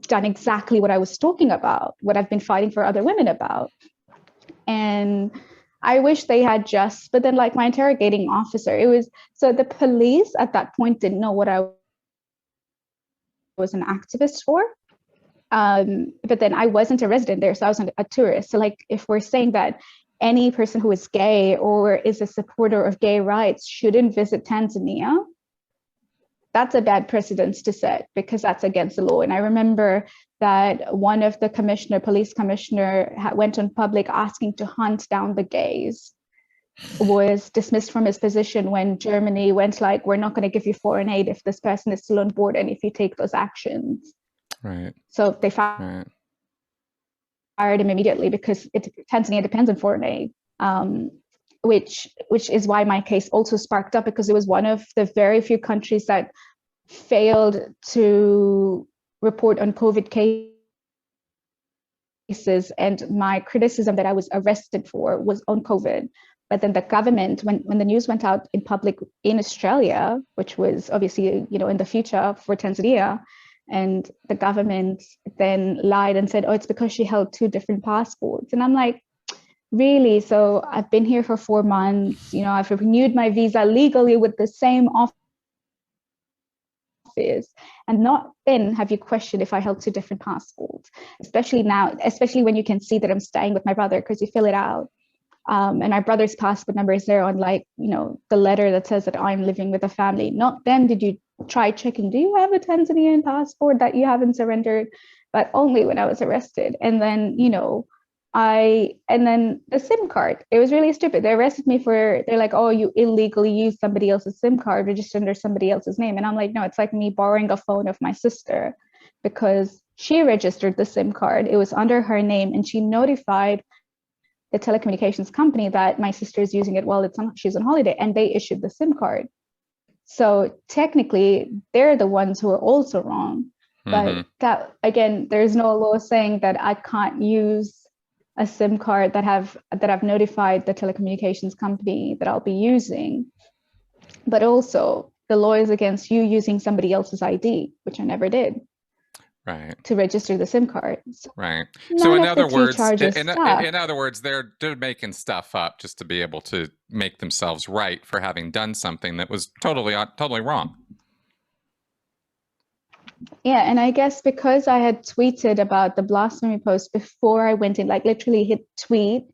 done exactly what I was talking about, what I've been fighting for other women about. And I wish they had but then like my interrogating officer, so the police at that point didn't know what I was an activist for. But then I wasn't a resident there, so I was a tourist. So like if we're saying that any person who is gay or is a supporter of gay rights shouldn't visit Tanzania, that's a bad precedent to set, because that's against the law. And I remember that one of the police commissioner went on public asking to hunt down the gays, was dismissed from his position when Germany went like, we're not going to give you foreign aid if this person is still on board and if you take those actions. Right. So they fired him immediately, because Tanzania depends on foreign aid. Which is why my case also sparked up, because it was one of the very few countries that failed to report on COVID cases. And my criticism that I was arrested for was on COVID. But then the government, when the news went out in public in Australia, which was obviously, in the future for Tanzania, and the government then lied and said, oh, it's because she held 2 different passports. And I'm like, really? So I've been here for 4 months, I've renewed my visa legally with the same office, and not then have you questioned if I held 2 different passports, especially when you can see that I'm staying with my brother, because you fill it out. And my brother's passport number is there on the letter that says that I'm living with a family. Not then did you try checking, do you have a Tanzanian passport that you haven't surrendered? But only when I was arrested. And then, and then the SIM card, it was really stupid. They arrested me they're like, oh, you illegally used somebody else's SIM card registered under somebody else's name. And I'm like, no, it's like me borrowing a phone of my sister, because she registered the SIM card. It was under her name, and she notified the telecommunications company that my sister is using it while she's on holiday, and they issued the SIM card. So technically, they're the ones who are also wrong. But that, again, there's no law saying that I can't use a SIM card that I've notified the telecommunications company that I'll be using. But also, the law is against you using somebody else's ID, which I never did. Right. to register the SIM cards. Right. None So of the two charges stuck. in other words, they're making stuff up just to be able to make themselves right for having done something that was totally wrong. Yeah, and I guess because I had tweeted about the blasphemy post before I went in, like literally hit tweet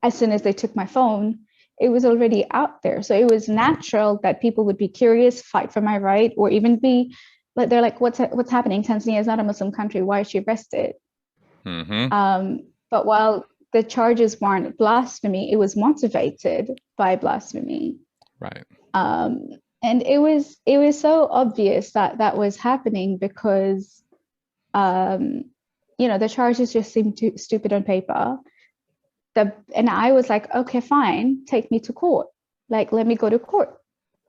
as soon as they took my phone, it was already out there. So it was natural that people would be curious, fight for my right, or even be like, they're like, what's happening? Tanzania is not a Muslim country. Why is she arrested? But while the charges weren't blasphemy, it was motivated by blasphemy. Right. And it was so obvious that that was happening because, the charges just seemed too stupid on paper. And I was like, okay, fine, take me to court. Like, let me go to court.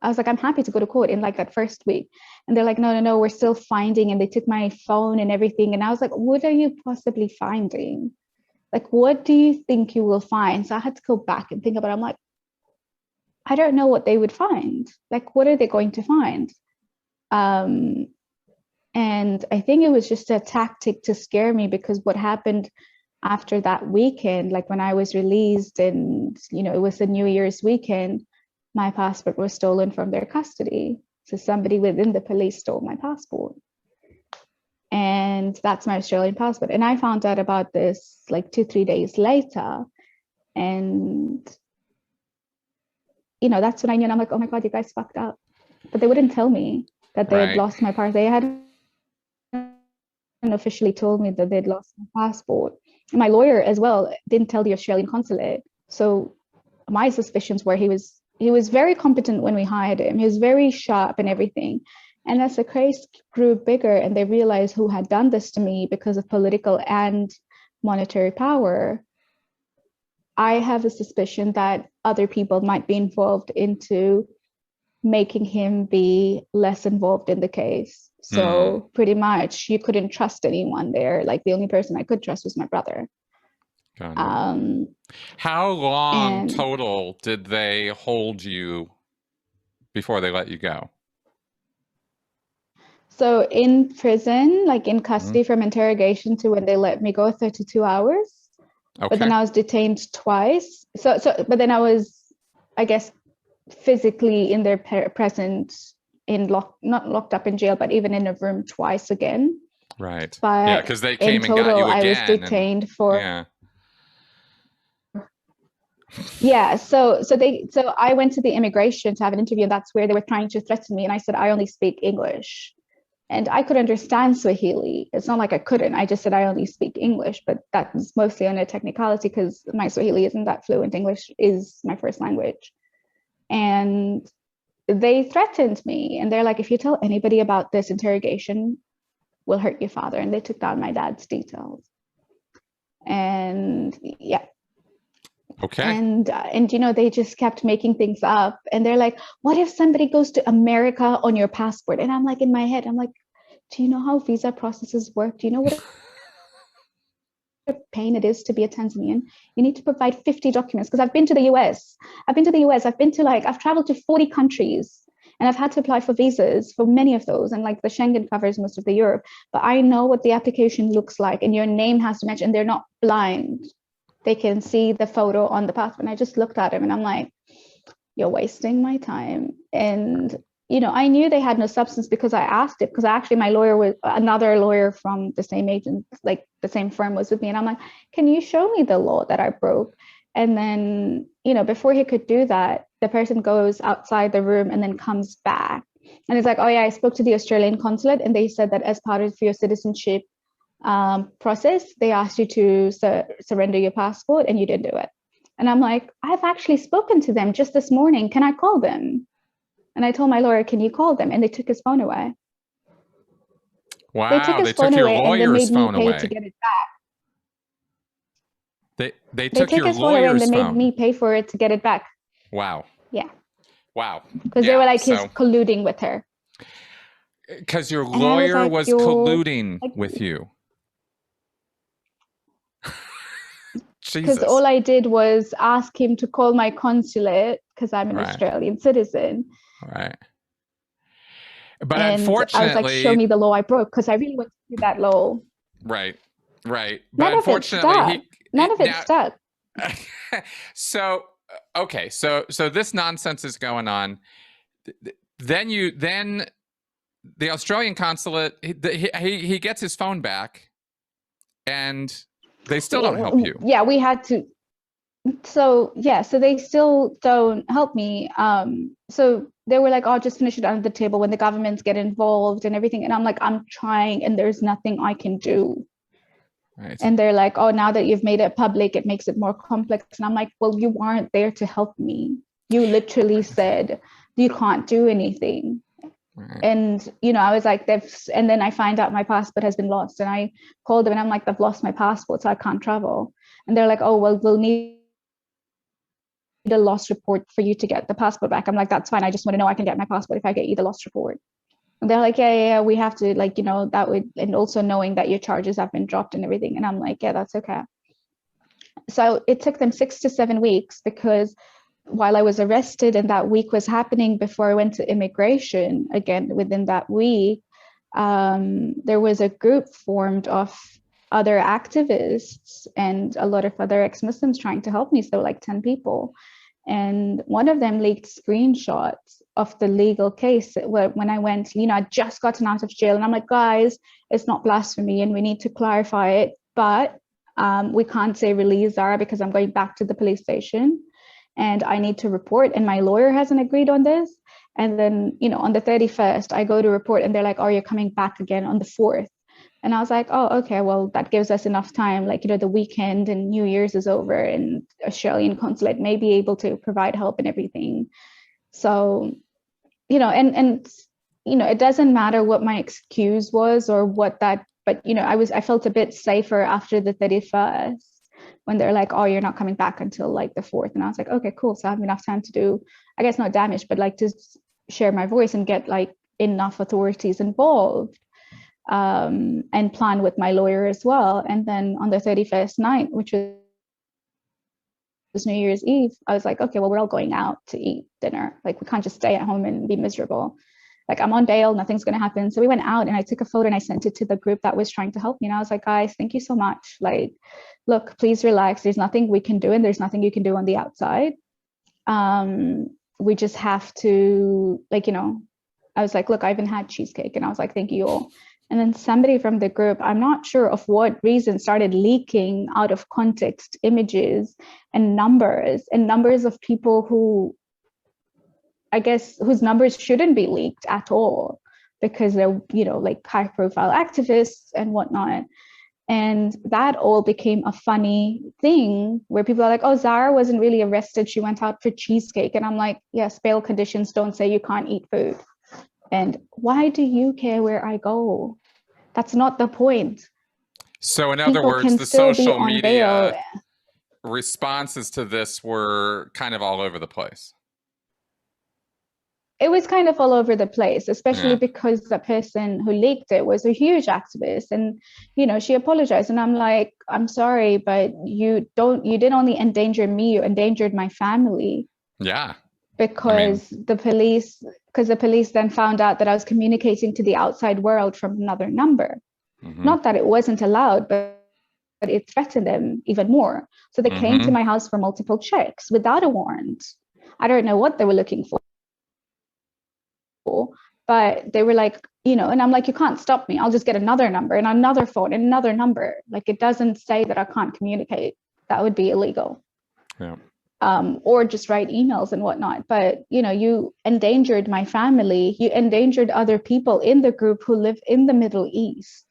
I was like, I'm happy to go to court in like that first week. And they're like, no, we're still finding. And they took my phone and everything. And I was like, what are you possibly finding? Like, what do you think you will find? So I had to go back and think about it. I'm like, I don't know what they would find. Like, what are they going to find? And I think it was just a tactic to scare me, because what happened after that weekend, like when I was released and, it was the New Year's weekend, my passport was stolen from their custody. So somebody within the police stole my passport. And that's my Australian passport. And I found out about this like 2-3 days later. And, that's when I knew. And I'm like, oh my God, you guys fucked up. But they wouldn't tell me that they had lost my passport. They hadn't officially told me that they'd lost my passport. And my lawyer as well didn't tell the Australian consulate. So my suspicions were he was very competent when we hired him. He was very sharp and everything. And as the case grew bigger and they realized who had done this to me because of political and monetary power, I have a suspicion that other people might be involved into making him be less involved in the case. So pretty much you couldn't trust anyone there. Like the only person I could trust was my brother. How long total did they hold you before they let you go? So in prison, like in custody from interrogation to when they let me go, 32 hours. Okay. But then I was detained twice. But then I was, I guess, physically in their presence, not locked up in jail, but even in a room twice again. Right. But yeah, because they came and got you again. I was detained for. Yeah. So I went to the immigration to have an interview, and that's where they were trying to threaten me. And I said, I only speak English. And I could understand Swahili. It's not like I couldn't. I just said I only speak English, but that's mostly on a technicality because my Swahili isn't that fluent. English is my first language. And they threatened me. And they're like, if you tell anybody about this interrogation, we'll hurt your father. And they took down my dad's details. And yeah. Okay. And they just kept making things up. And they're like, what if somebody goes to America on your passport? And I'm like, in my head, I'm like, do you know how visa processes work? Do you know what a pain it is to be a Tanzanian? You need to provide 50 documents. Because I've been to the US. I've traveled to 40 countries. And I've had to apply for visas for many of those. And like the Schengen covers most of the Europe. But I know what the application looks like. And your name has to match. And they're not blind. They can see the photo on the passport. And I just looked at him and I'm like, you're wasting my time. And, I knew they had no substance because I asked it, because actually my lawyer was another lawyer from the same agent, like the same firm was with me. And I'm like, can you show me the law that I broke? And then, before he could do that, the person goes outside the room and then comes back. And it's like, oh yeah, I spoke to the Australian consulate and they said that as part of your citizenship process, they asked you to surrender your passport and you didn't do it. And I'm like, I've actually spoken to them just this morning. Can I call them? And I told my lawyer, can you call them? And they took his phone away. Wow, they took your lawyer's phone away to get it back. They took your lawyer's phone and they made me pay for it to get it back. Wow. Yeah. Wow. Because they were like, he's colluding with her. Because your lawyer was colluding with you. Because all I did was ask him to call my consulate because I'm an Australian citizen. Right. But and unfortunately, I was like, show me the law I broke, because I really wanted that low. Right. But None of it stuck. None of it stuck. So okay, so this nonsense is going on. Then the Australian consulate, he gets his phone back, and they still don't help you. Yeah, we had to. So they still don't help me. So they were like, "Oh, just finish it under the table when the governments get involved and everything." And I'm like, "I'm trying, and there's nothing I can do." Right. And they're like, "Oh, now that you've made it public, it makes it more complex." And I'm like, "Well, you aren't there to help me. You literally said you can't do anything." Right. And I was like, and then I find out my passport has been lost, and I called them and I'm like, "I've lost my passport, so I can't travel." And they're like, "Oh, well, we'll need a loss report for you to get the passport back." I'm like, "That's fine. I just want to know I can get my passport if I get you the loss report." And they're like, yeah, we have to, like, that would, and also knowing that your charges have been dropped and everything. And I'm like, yeah, that's okay. So it took them 6 to 7 weeks, because while I was arrested and that week was happening before I went to immigration, again, within that week, there was a group formed of other activists and a lot of other ex-Muslims trying to help me. So like 10 people. And one of them leaked screenshots of the legal case when I went, I just gotten out of jail. And I'm like, "Guys, it's not blasphemy and we need to clarify it. But we can't say release Zara because I'm going back to the police station and I need to report. And my lawyer hasn't agreed on this." And then, on the 31st, I go to report and they're like, "Oh, you're coming back again on the 4th. And I was like, "Oh, okay, well, that gives us enough time. Like, the weekend and New Year's is over and Australian consulate may be able to provide help and everything." So, and it doesn't matter what my excuse was or what that, but, I felt a bit safer after the 31st when they're like, "Oh, you're not coming back until like the 4th. And I was like, okay, cool. So I have enough time to do, I guess not damage, but like to share my voice and get like enough authorities involved. And plan with my lawyer as well. And then on the 31st night, which was New Year's Eve, I was like, okay, well, we're all going out to eat dinner. Like, we can't just stay at home and be miserable. Like, I'm on bail, nothing's going to happen. So we went out and I took a photo and I sent it to the group that was trying to help me. And I was like, "Guys, thank you so much. Like, look, please relax. There's nothing we can do and there's nothing you can do on the outside. We just have to, like, I was like, "Look, I haven't had cheesecake." And I was like, "Thank you all." And then somebody from the group, I'm not sure of what reason, started leaking out of context images and numbers of people who, I guess, whose numbers shouldn't be leaked at all because they're, like high profile activists and whatnot. And that all became a funny thing where people are like, "Oh, Zara wasn't really arrested. She went out for cheesecake." And I'm like, yes, bail conditions don't say you can't eat food. And why do you care where I go? That's not the point. So in other words, the social media responses to this were kind of all over the place. It was kind of all over the place, especially because the person who leaked it was a huge activist. And, she apologized. And I'm like, "I'm sorry, but you didn't only endanger me, you endangered my family." Yeah. Because the police then found out that I was communicating to the outside world from another number. Mm-hmm. Not that it wasn't allowed, but it threatened them even more. So they came to my house for multiple checks without a warrant. I don't know what they were looking for, but they were like, and I'm like, "You can't stop me. I'll just get another number and another phone and another number." Like, it doesn't say that I can't communicate. That would be illegal. Yeah. Or just write emails and whatnot. But, you endangered my family. You endangered other people in the group who live in the Middle East.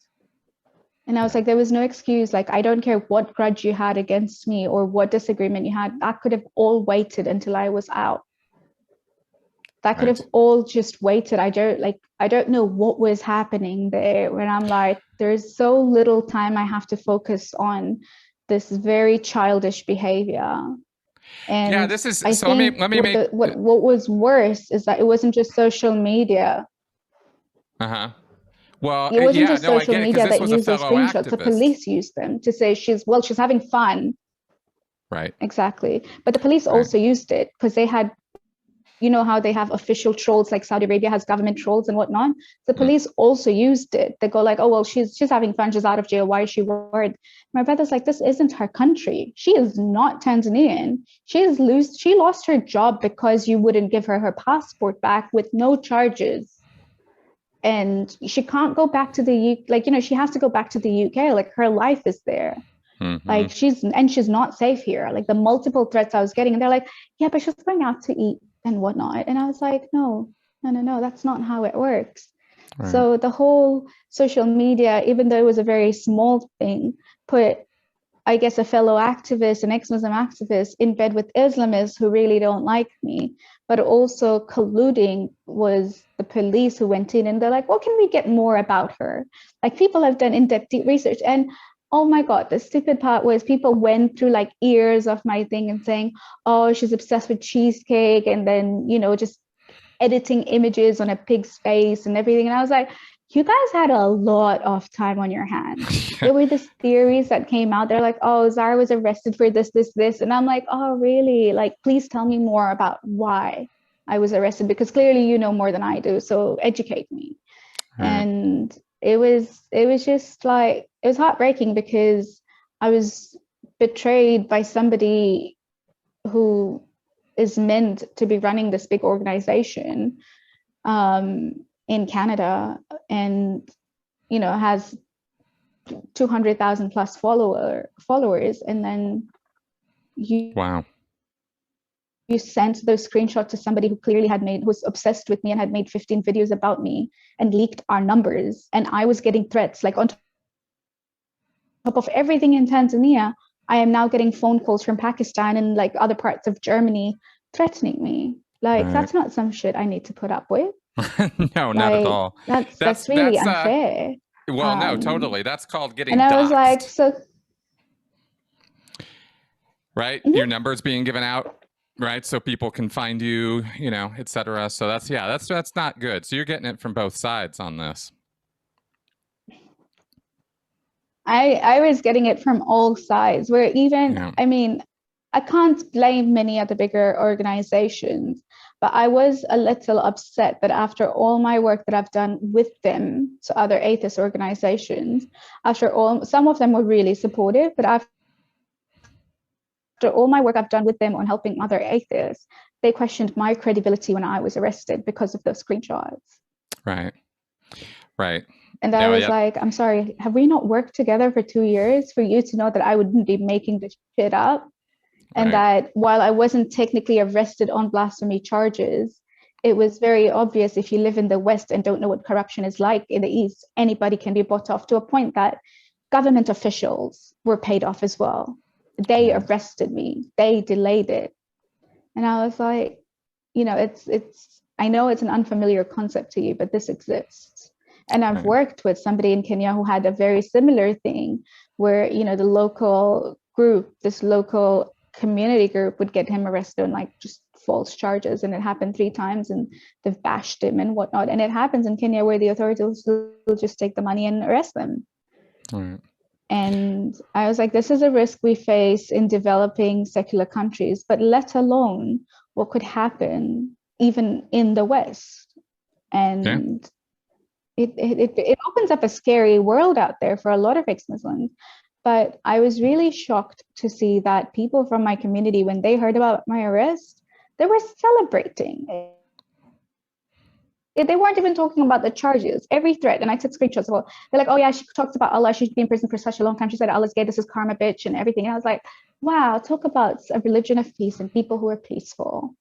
And I was like, there was no excuse. Like, I don't care what grudge you had against me or what disagreement you had. That could have all waited until I was out. That could have all just waited. I don't know what was happening there when I'm like, there's so little time I have to focus on this very childish behavior. And yeah, this is so. Let me make what was worse is that it wasn't just social media. Well, it wasn't just social media that used those screenshots. The police used them to say she's having fun. Right. Exactly. But the police also used it because they had, you know how they have official trolls, like Saudi Arabia has government trolls and whatnot. The police also used it. They go like, oh, well, she's having fun. She's out of jail. Why is she worried? My brother's like, this isn't her country. She is not Tanzanian. She lost her job because you wouldn't give her passport back with no charges. And she can't go back to the UK. Like, you know, she has to go back to the UK. Like, her life is there. Like, she's not safe here. Like, the multiple threats I was getting, and they're like, yeah, but she's going out to eat and whatnot. And I was like, no, that's not how it works. Right. So the whole social media, even though it was a very small thing, put, I guess, a fellow activist, an ex-Muslim activist, in bed with Islamists who really don't like me. But also colluding was the police who went in and they're like, what can we get more about her? Like, people have done in-depth research. And oh my God, the stupid part was people went through like years of my thing and saying, oh, she's obsessed with cheesecake, and then, you know, just editing images on a pig's face and everything. And I was like, you guys had a lot of time on your hands. There were these theories that came out. They're like, oh, Zara was arrested for this. And I'm like, oh, really? Like, please tell me more about why I was arrested, because clearly you know more than I do. So educate me. And it was just like, it was heartbreaking because I was betrayed by somebody who is meant to be running this big organization in Canada, and, you know, has 200,000 plus followers. And then you sent those screenshots to somebody who clearly was obsessed with me and had made 15 videos about me and leaked our numbers. And I was getting threats, like, on top of everything in Tanzania, I am now getting phone calls from Pakistan and like other parts of Germany threatening me. Like, that's not some shit I need to put up with. No, not at all. That's really unfair. Well, no, totally. That's called getting doxxed. And I was like, so... Right? Your numbers being given out, right? So people can find you, you know, et cetera. So that's not good. So you're getting it from both sides on this. I was getting it from all sides, where even, I mean, I can't blame many of the bigger organizations, but I was a little upset that after all my work that I've done with them, so other atheist organizations, some of them were really supportive, but after all my work I've done with them on helping other atheists, they questioned my credibility when I was arrested because of those screenshots. Right. And I was like, I'm sorry, have we not worked together for 2 years for you to know that I wouldn't be making this shit up? And that while I wasn't technically arrested on blasphemy charges, it was very obvious, if you live in the West and don't know what corruption is like in the East, anybody can be bought off, to a point that government officials were paid off as well. They arrested me, they delayed it. And I was like, you know, I know it's an unfamiliar concept to you, but this exists. And I've worked with somebody in Kenya who had a very similar thing, where, you know, the local group, this local community group, would get him arrested on like just false charges. And it happened 3 times, and they've bashed him and whatnot. And it happens in Kenya, where the authorities will just take the money and arrest them. And I was like, this is a risk we face in developing secular countries, but let alone what could happen even in the West. And it opens up a scary world out there for a lot of ex-Muslims. But I was really shocked to see that people from my community, when they heard about my arrest, they were celebrating. They weren't even talking about the charges, every threat. And I took screenshots of all. They're like, oh yeah, she talks about Allah. She's been in prison for such a long time. She said Allah's gay. This is karma, bitch, and everything. And I was like, wow, talk about a religion of peace and people who are peaceful.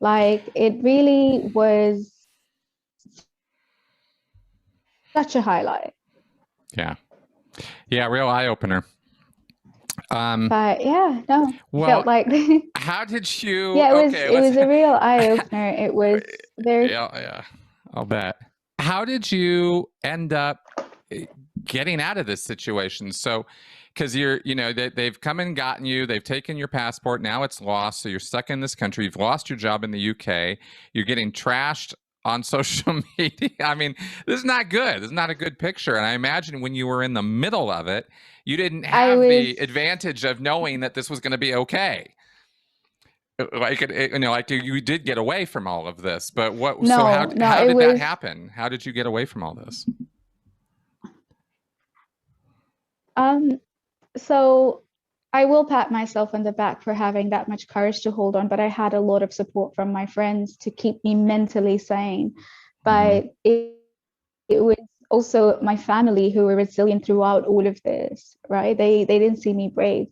Like, it really was such a highlight. Yeah, real eye opener. But yeah, no, felt like. How did you? Yeah, it was a real eye opener. It was very. Yeah, I'll bet. How did you end up getting out of this situation? So, because they've come and gotten you, they've taken your passport, now it's lost, so you're stuck in this country. You've lost your job in the UK. You're getting trashed on social media. I mean, this is not good. This is not a good picture. And I imagine when you were in the middle of it, you didn't have the advantage of knowing that this was going to be okay. like like you did get away from all of this, but what? So No, no, how it did that was happen? How did you get away from all this? um so I will pat myself on the back for having that much courage to hold on, but I had a lot of support from my friends to keep me mentally sane. But it was also my family who were resilient throughout all of this, right? They didn't see me brave.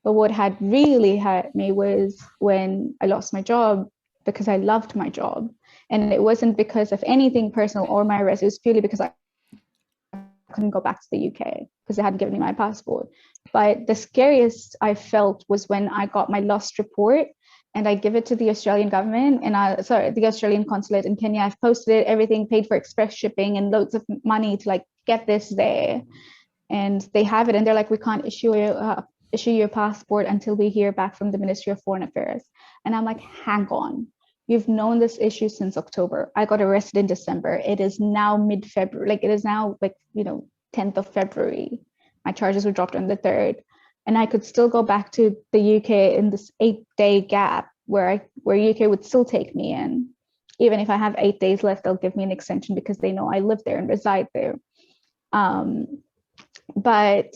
But what had really hurt me was when I lost my job because I loved my job. And it wasn't because of anything personal or my arrest. It was purely because I couldn't go back to the UK because they hadn't given me my passport. But the scariest I felt was when I got my lost report and I give it to the Australian government and the Australian consulate in Kenya. I've posted it, everything, paid for express shipping and loads of money to like get this there. And they have it and they're like, we can't issue your passport until we hear back from the Ministry of Foreign Affairs. And I'm like, hang on. You've known this issue since October. I got arrested in December. It is now mid-February. Like it is now 10th of February. My charges were dropped on the 3rd. And I could still go back to the UK in this 8-day gap where UK would still take me in. Even if I have 8 days left, they'll give me an extension because they know I live there and reside there. But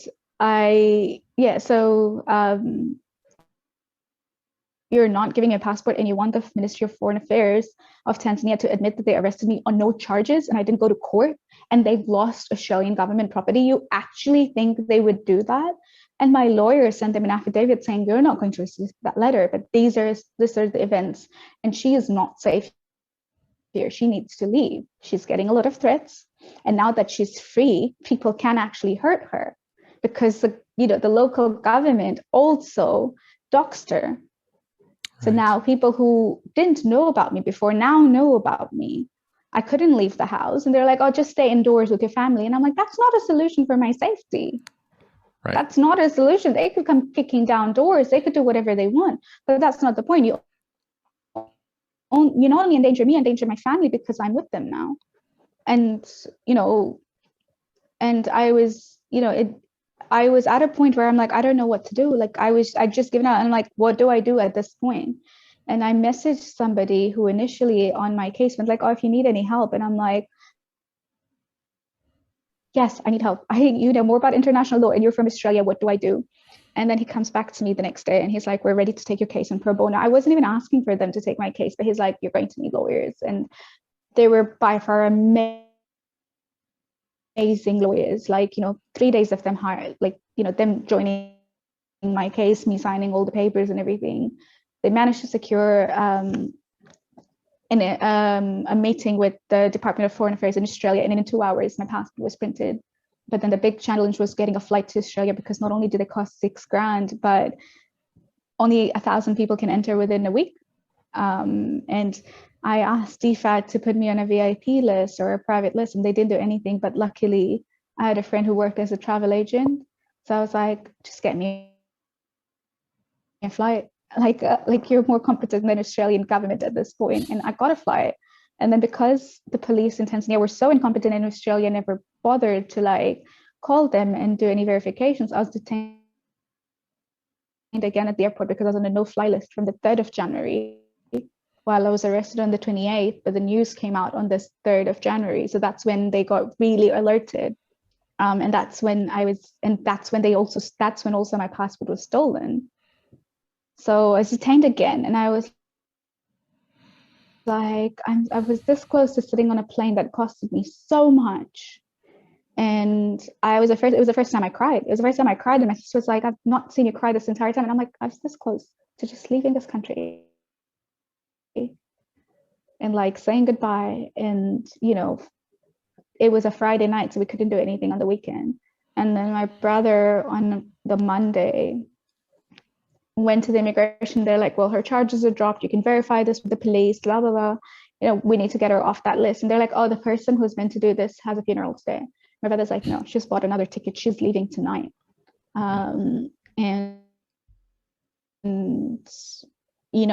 you're not giving a passport and you want the Ministry of Foreign Affairs of Tanzania to admit that they arrested me on no charges and I didn't go to court and they've lost Australian government property. You actually think they would do that? And my lawyer sent them an affidavit saying, you're not going to receive that letter, but these are the events. And she is not safe here. She needs to leave. She's getting a lot of threats. And now that she's free, people can actually hurt her because the local government also doxed her. So now people who didn't know about me before now know about me. I couldn't leave the house and they're like, oh, just stay indoors with your family. And I'm like, that's not a solution for my safety. Right. That's not a solution. They could come kicking down doors. They could do whatever they want, but that's not the point. You not only endanger me, endanger my family because I'm with them now. And, and I was, I was at a point where I'm like, I don't know what to do. Like I just given out. And I'm like, what do I do at this point? And I messaged somebody who initially on my case was like, oh, if you need any help. And I'm like, yes, I need help. You know more about international law and you're from Australia. What do I do? And then he comes back to me the next day and he's like, we're ready to take your case in pro bono. I wasn't even asking for them to take my case, but he's like, you're going to need lawyers. And they were by far amazing lawyers, 3 days of them hired, them joining my case, me signing all the papers and everything. They managed to secure a meeting with the Department of Foreign Affairs in Australia, and in 2 hours my passport was printed. But then the big challenge was getting a flight to Australia because not only do they cost $6,000, but only 1,000 people can enter within a week. And I asked DFAT to put me on a VIP list or a private list, and they didn't do anything. But luckily, I had a friend who worked as a travel agent, so I was like, just get me a flight. Like you're more competent than Australian government at this point, and I got a flight. And then because the police in Tanzania were so incompetent and Australia never bothered to call them and do any verifications, I was detained again at the airport because I was on a no-fly list from the 3rd of January while I was arrested on the 28th, but the news came out on this 3rd of January. So that's when they got really alerted. And that's when that's when also my passport was stolen. So I was detained again, and I was like, I was this close to sitting on a plane that costed me so much. And it was the first time I cried. It was the first time I cried, and my sister was like, I've not seen you cry this entire time. And I'm like, I was this close to just leaving this country and saying goodbye. And, it was a Friday night, so we couldn't do anything on the weekend. And then my brother on the Monday went to the immigration. They're like, well, her charges are dropped. You can verify this with the police, blah, blah, blah. We need to get her off that list. And they're like, oh, the person who's meant to do this has a funeral today. My brother's like, no, she's bought another ticket. She's leaving tonight. And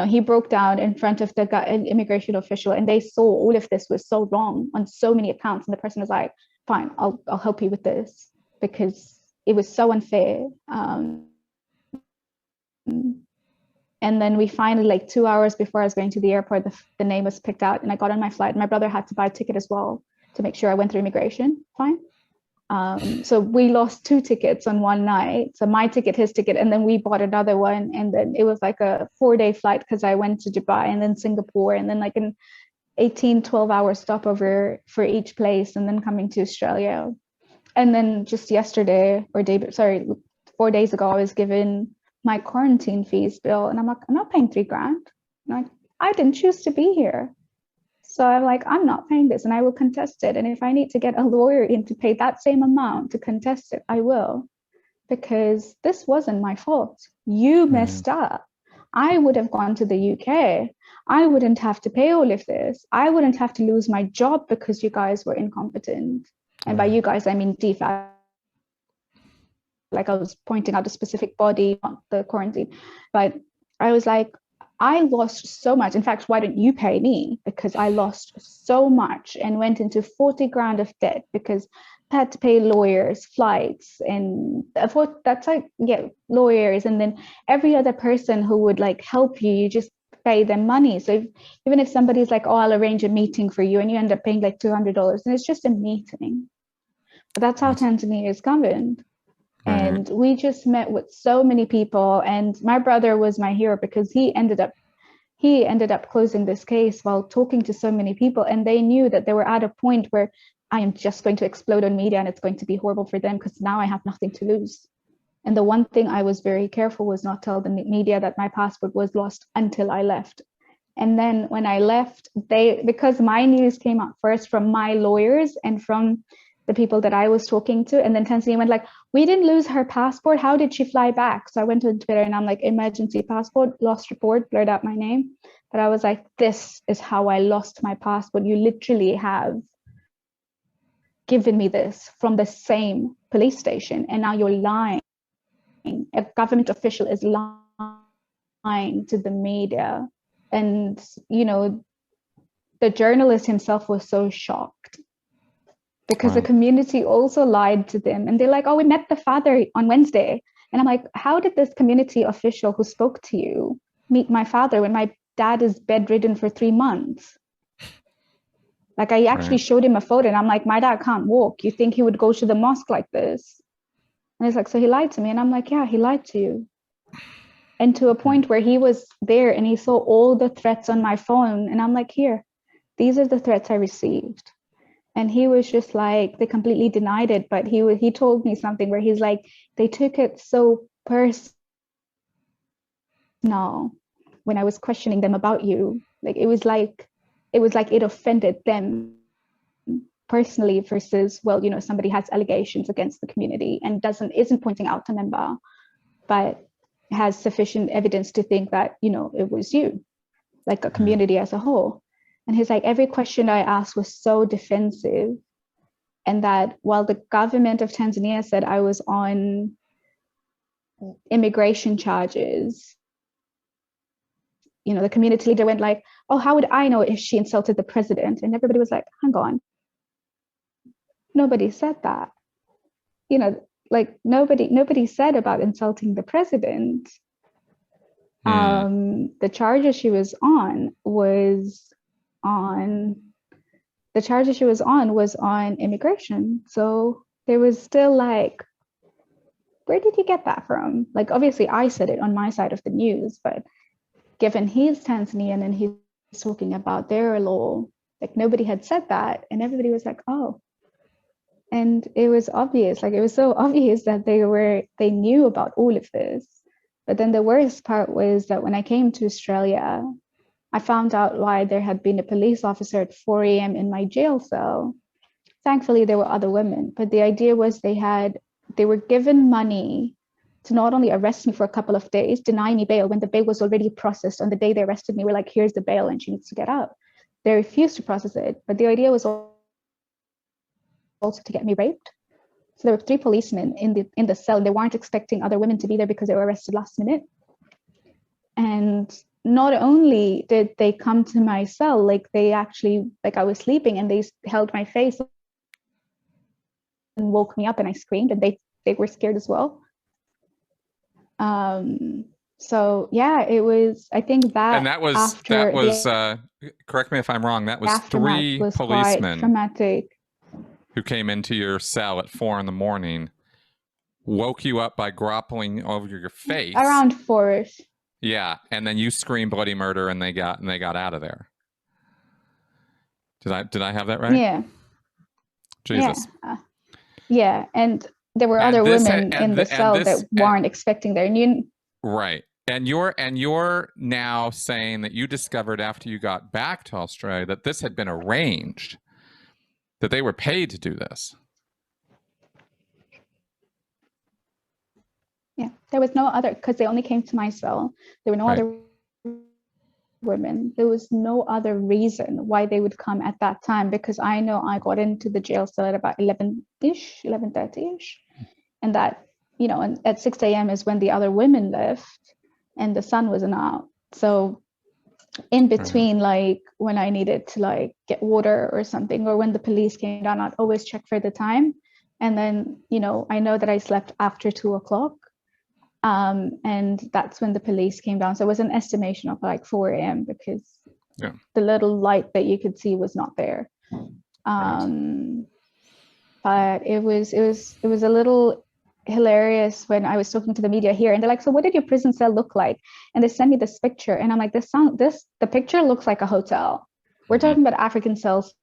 he broke down in front of the immigration official, and they saw all of this was so wrong on so many accounts. And the person was like, fine, I'll help you with this because it was so unfair. And then we finally, like 2 hours before I was going to the airport, the name was picked out and I got on my flight. My brother had to buy a ticket as well to make sure I went through immigration fine. So we lost 2 tickets on one night. So my ticket, his ticket, and then we bought another one. And then it was like a 4-day flight because I went to Dubai and then Singapore and then like an 12-hour stopover for each place and then coming to Australia. And then just yesterday 4 days ago, I was given my quarantine fees bill and I'm like, I'm not paying $3,000. Like, I didn't choose to be here. So I'm like, I'm not paying this and I will contest it. And if I need to get a lawyer in to pay that same amount to contest it, I will, because this wasn't my fault. You messed up. I would have gone to the UK. I wouldn't have to pay all of this. I wouldn't have to lose my job because you guys were incompetent. And by you guys, I mean DFAT. Like I was pointing out a specific body, not the quarantine. But I was like, I lost so much. In fact, why don't you pay me? Because I lost so much and went into 40 grand of debt because I had to pay lawyers, flights, and that's like, yeah, lawyers. And then every other person who would like help you, you just pay them money. So even if somebody's like, oh, I'll arrange a meeting for you and you end up paying like $200 and it's just a meeting. But that's how Tanzania is governed. And we just met with so many people, and my brother was my hero because he ended up closing this case while talking to so many people, and they knew that they were at a point where I am just going to explode on media and it's going to be horrible for them because now I have nothing to lose. And the one thing I was very careful was not tell the media that my passport was lost until I left. And then when I left, because my news came out first from my lawyers and from the people that I was talking to, and then Tanzania went like, we didn't lose her passport. How did she fly back? So I went on Twitter and I'm like, emergency passport, lost report, blurred out my name. But I was like, this is how I lost my passport. You literally have given me this from the same police station. And now you're lying. A government official is lying to the media. And, you know, the journalist himself was so shocked because the community also lied to them. And they're like, oh, we met the father on Wednesday. And I'm like, how did this community official who spoke to you meet my father when my dad is bedridden for 3 months? Like I actually showed him a photo and I'm like, my dad can't walk. You think he would go to the mosque like this? And he's like, so he lied to me. And I'm like, yeah, he lied to you. And to a point where he was there and he saw all the threats on my phone. And I'm like, here, these are the threats I received. And he was just like, they completely denied it. But he told me something where he's like, they took it so personal when I was questioning them about you. Like it was like it offended them personally versus, well, you know, somebody has allegations against the community and isn't pointing out a member, but has sufficient evidence to think that, you know, it was you, like a community as a whole. And he's like, every question I asked was so defensive. And that while the government of Tanzania said I was on immigration charges, you know, the community leader went like, oh, how would I know if she insulted the president? And everybody was like, hang on. Nobody said that. You know, like nobody said about insulting the president. The charges she was on was on immigration. So there was still like, where did you get that from? Like, obviously I said it on my side of the news, but given he's Tanzanian and he's talking about their law, like nobody had said that. And everybody was like, oh. And it was obvious, like it was so obvious that they knew about all of this. But then the worst part was that when I came to Australia, I found out why there had been a police officer at 4 a.m. in my jail cell. Thankfully, there were other women, but the idea was they were given money to not only arrest me for a couple of days, deny me bail when the bail was already processed. On the day they arrested me, we're like, here's the bail and she needs to get out. They refused to process it, but the idea was also to get me raped. So there were 3 policemen in the cell. They weren't expecting other women to be there because they were arrested last minute. And not only did they come to my cell, like they actually, like I was sleeping and they held my face and woke me up and I screamed and they were scared as well. So yeah, it was, I think And that that was after correct me if I'm wrong, that the was aftermath 3 was quite policemen traumatic. who came into your cell at 4 a.m, woke you up by grappling over your face. Around 4. Yeah, and then you screamed bloody murder, and they got out of there. Did I have that right? Yeah. Jesus. Yeah. Yeah, and there were And other this women in the cell that weren't expecting their new. Right. And you're now saying that you discovered after you got back to Australia that this had been arranged, that they were paid to do this. Yeah, there was no other, because they only came to my cell. There were no Right. other women. There was no other reason why they would come at that time, because I know I got into the jail cell at about 11-ish, 11:30-ish. And that, you know, and at 6 a.m. is when the other women left and the sun wasn't out. So in between, like when I needed to like get water or something, or when the police came down, I'd always check for the time. And then, you know, I know that I slept after 2 o'clock. And that's when the police came down. So it was an estimation of like 4 a.m. because the little light that you could see was not there. But it was a little hilarious when I was talking to the media here, and they're like, so what did your prison cell look like? And they sent me this picture, and I'm like, the picture looks like a hotel. We're talking about African cells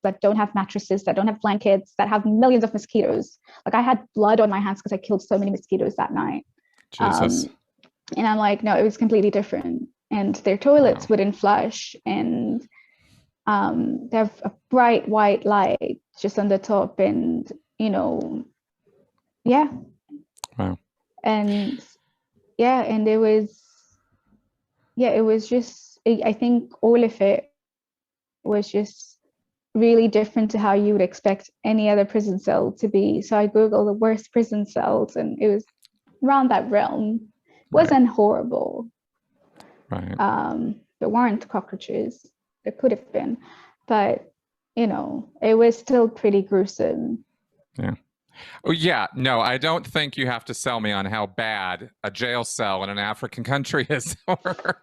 that don't have mattresses, that don't have blankets, that have millions of mosquitoes. Like I had blood on my hands because I killed so many mosquitoes that night. Jesus. And I'm like, no, it was completely different. And their toilets wouldn't flush, and they have a bright white light just on the top, and you know, and and it was just, I think all of it was just really different to how you would expect any other prison cell to be. So I googled the worst prison cells, and it was around that realm. It wasn't horrible. There weren't cockroaches. There could have been, but you know, it was still pretty gruesome. Oh, yeah. No, I don't think you have to sell me on how bad a jail cell in an African country is, or,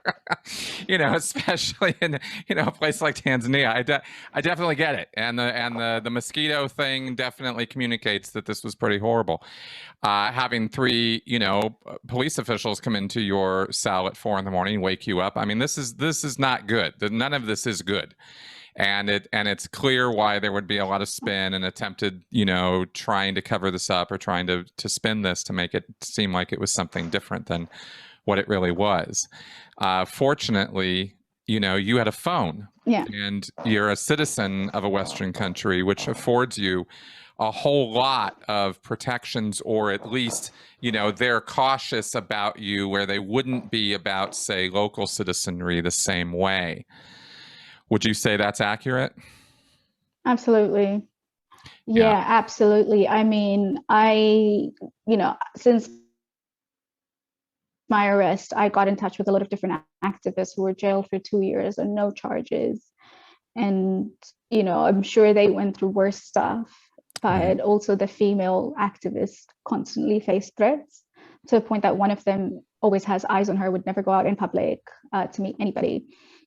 you know, especially in, you know, a place like Tanzania. I definitely get it. And the mosquito thing definitely communicates that this was pretty horrible. Having 3, you know, police officials come into your cell at 4 a.m, wake you up. I mean, this is not good. None of this is good. And it's clear why there would be a lot of spin and attempted, you know, trying to cover this up or trying to spin this to make it seem like it was something different than what it really was. Fortunately, you know, you had a phone, and you're a citizen of a Western country, which affords you a whole lot of protections, or at least, you know, they're cautious about you where they wouldn't be about, say, local citizenry the same way. Would you say that's accurate? Absolutely. Yeah, absolutely. I mean, you know, since my arrest, I got in touch with a lot of different activists who were jailed for 2 years on no charges. And, you know, I'm sure they went through worse stuff, but also the female activists constantly face threats, to a point that one of them always has eyes on her, would never go out in public to meet anybody.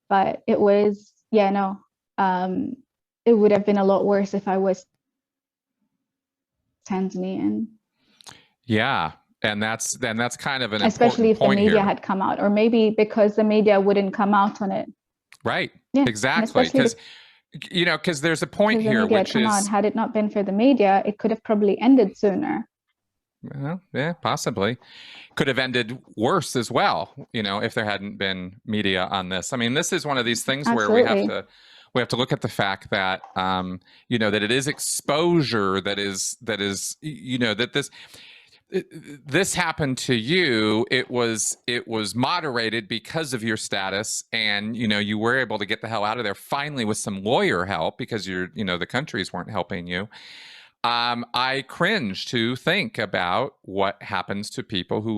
But it was, it would have been a lot worse if I was Tanzanian. Yeah, and that's kind of an especially if the media here. had come out, or maybe because the media wouldn't come out on it. Right. Yeah, exactly. Because you know, because there's a point here which is, had it not been for the media, it could have probably ended sooner. Well, yeah, possibly. Could have ended worse as well, you know, if there hadn't been media on this. I mean, this is one of these things where we have to look at the fact that, you know, that it is exposure that is, you know, that this happened to you. It was moderated because of your status, and you know, you were able to get the hell out of there finally with some lawyer help, because you know, the countries weren't helping you. I cringe to think about what happens to people who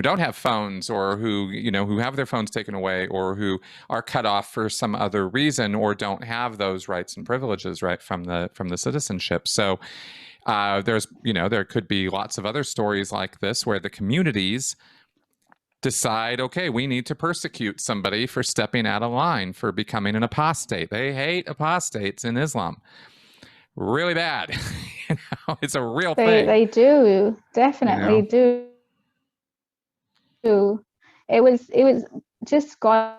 don't have phones, or who, you know, who have their phones taken away, or who are cut off for some other reason, or don't have those rights and privileges, right, from the citizenship. So There's, there could be lots of other stories like this where the communities decide, okay, we need to persecute somebody for stepping out of line, for becoming an apostate. They hate apostates in Islam really bad. It's a real thing. They do, definitely do. It was just God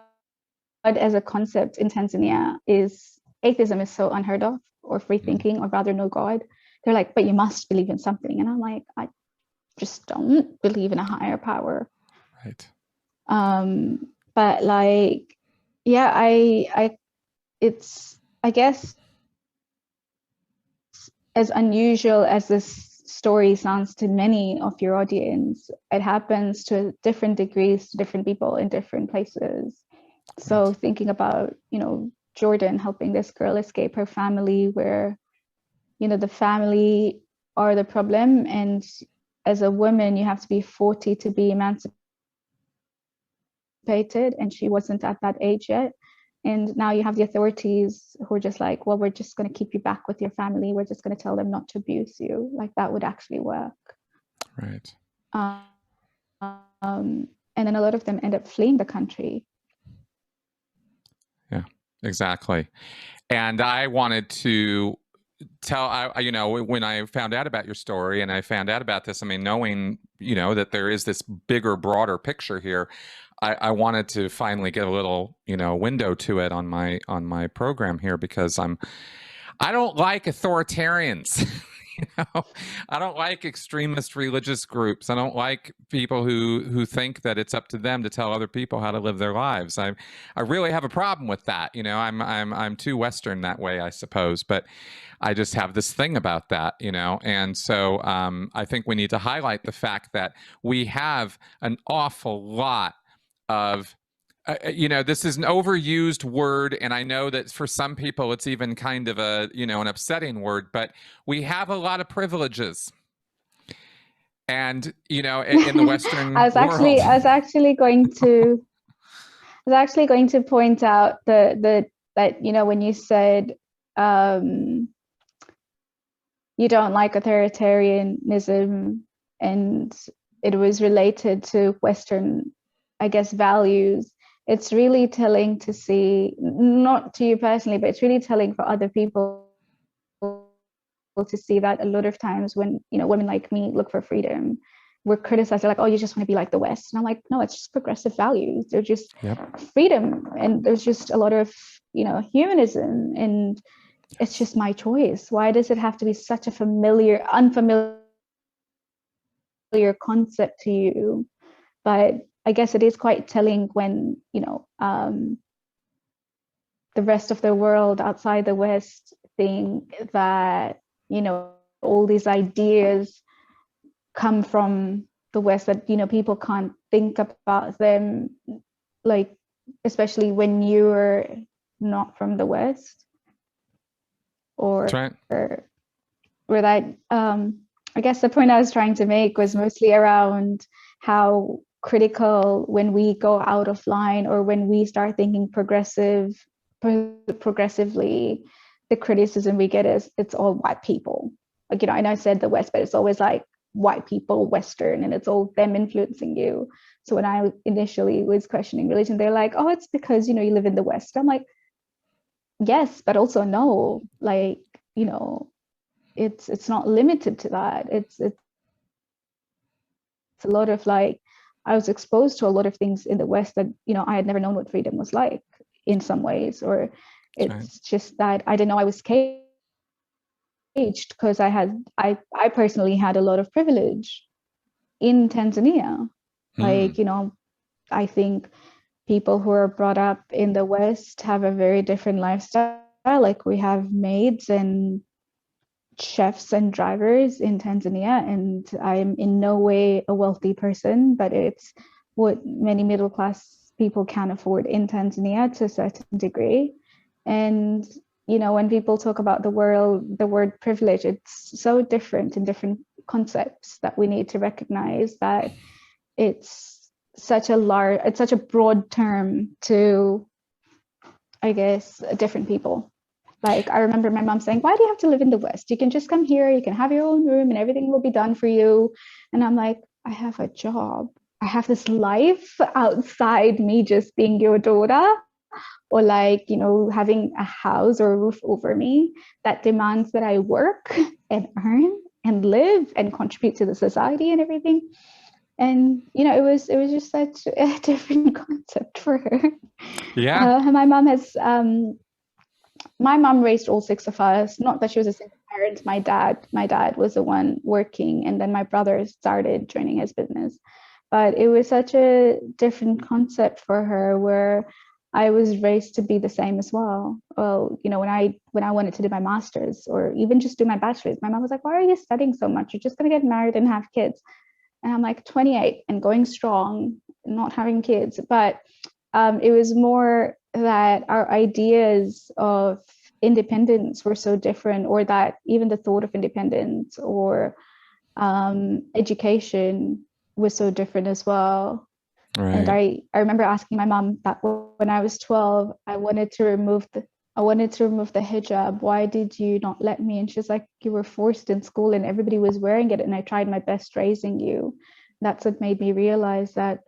as a concept in Tanzania is atheism is so unheard of, or free thinking, or rather no God. They're like, but you must believe in something. And I'm like, I just don't believe in a higher power. Right. But like, yeah, it's, I guess, as unusual as this story sounds to many of your audience, it happens to different degrees to different people in different places. So thinking about, Jordan helping this girl escape her family, where, the family are the problem. And as a woman, you have to be 40 to be emancipated. And she wasn't at that age yet. And now you have the authorities who are just like, well, we're just going to keep you back with your family. We're just going to tell them not to abuse you. Like, that would actually work. Right. And then a lot of them end up fleeing the country. Yeah, exactly. And I wanted to tell, when I found out about your story and I found out about this, I mean, knowing, that there is this bigger, broader picture here, I wanted to finally get a little, window to it on my program here, because I don't like authoritarians. I don't like extremist religious groups. I don't like people who think that it's up to them to tell other people how to live their lives. I really have a problem with that. I'm too Western that way, I suppose, but I just have this thing about that, and so I think we need to highlight the fact that we have an awful lot of this is an overused word, and I know that for some people it's even kind of a, an upsetting word, but we have a lot of privileges. And, in the Western I was actually going to point out that, when you said you don't like authoritarianism, and it was related to Western, I guess, values, it's really telling to see, not to you personally, but it's really telling for other people to see that a lot of times when, women like me look for freedom, we're criticized. They're like, oh, you just want to be like the West. And I'm like, no, it's just progressive values. They're just freedom. And there's just a lot of, humanism, and it's just my choice. Why does it have to be such a unfamiliar concept to you? But I guess it is quite telling when, the rest of the world outside the West think that, all these ideas come from the West, that, people can't think about them, like, especially when you're not from the West. Or, right. or that, I guess the point I was trying to make was mostly around how critical, when we go out of line, or when we start thinking progressively, the criticism we get is it's all white people. Like, and I said the West, but it's always like white people, Western, and it's all them influencing you. So when I initially was questioning religion, they're like, oh, it's because, you live in the West. I'm like, yes, but also no, like, it's not limited to that. It's a lot of, like, I was exposed to a lot of things in the West that, I had never known what freedom was like in some ways, or it's just that I didn't know I was caged, because I personally had a lot of privilege in Tanzania. Like, I think people who are brought up in the West have a very different lifestyle. Like, we have maids and chefs and drivers in Tanzania, and I'm in no way a wealthy person, but it's what many middle class people can afford in Tanzania to a certain degree. And when people talk about the word privilege, it's so different in different concepts, that we need to recognize that it's such a broad term to, I guess, different people. Like, I remember my mom saying, why do you have to live in the West? You can just come here, you can have your own room and everything will be done for you. And I'm like, I have a job. I have this life outside me just being your daughter, or like, you know, having a house or a roof over me that demands that I work and earn and live and contribute to the society and everything. And you know, it was just such a different concept for her. Yeah. My mom raised all six of us. Not that she was a single parent. My dad was the one working, and then my brother started joining his business. But it was such a different concept for her, where I was raised to be the same as well. Well, you know, when I wanted to do my master's or even just do my bachelor's, my mom was like, "Why are you studying so much? You're just gonna get married and have kids." And I'm like 28 and going strong, not having kids. But it was more that our ideas of independence were so different, or that even the thought of independence or education was so different as well. Right. And I remember asking my mom that when I was 12, I wanted to remove the hijab. Why did you not let me? And she's like, you were forced in school and everybody was wearing it, and I tried my best raising you. That's what made me realize that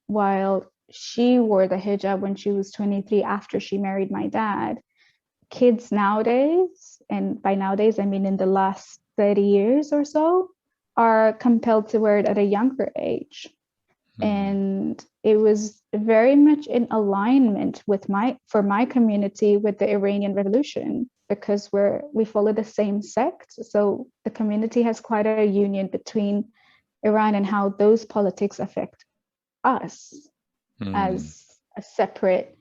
while she wore the hijab when she was 23 after she married my dad, kids nowadays, and by nowadays I mean in the last 30 years or so, are compelled to wear it at a younger age. And it was very much in alignment with for my community with the Iranian Revolution, because we follow the same sect. So the community has quite a union between Iran and how those politics affect us as a separate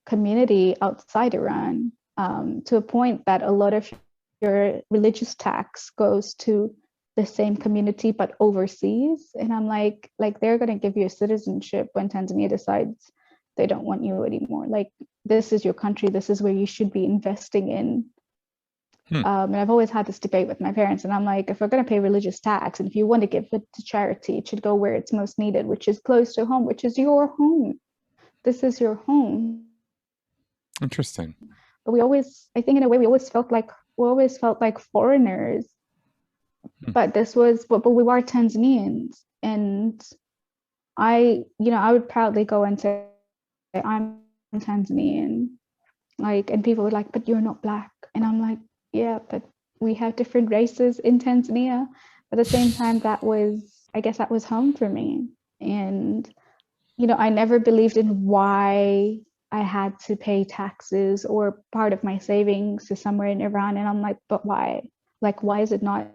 community outside Iran, to a point that a lot of your religious tax goes to the same community but overseas. And I'm like they're going to give you a citizenship when Tanzania decides they don't want you anymore. Like, this is your country, this is where you should be investing in. And I've always had this debate with my parents, and I'm like, if we're going to pay religious tax, and if you want to give it to charity, it should go where it's most needed, which is close to home, which is your home. This is your home. Interesting. But I think in a way we always felt like foreigners. But we were Tanzanians, and I would proudly go and say I'm Tanzanian, like, and people were like, but you're not black. And I'm like, yeah, but we have different races in Tanzania. But at the same time, I guess that was home for me. And, you know, I never believed in why I had to pay taxes or part of my savings to somewhere in Iran. And I'm like, but why? Like, why is it not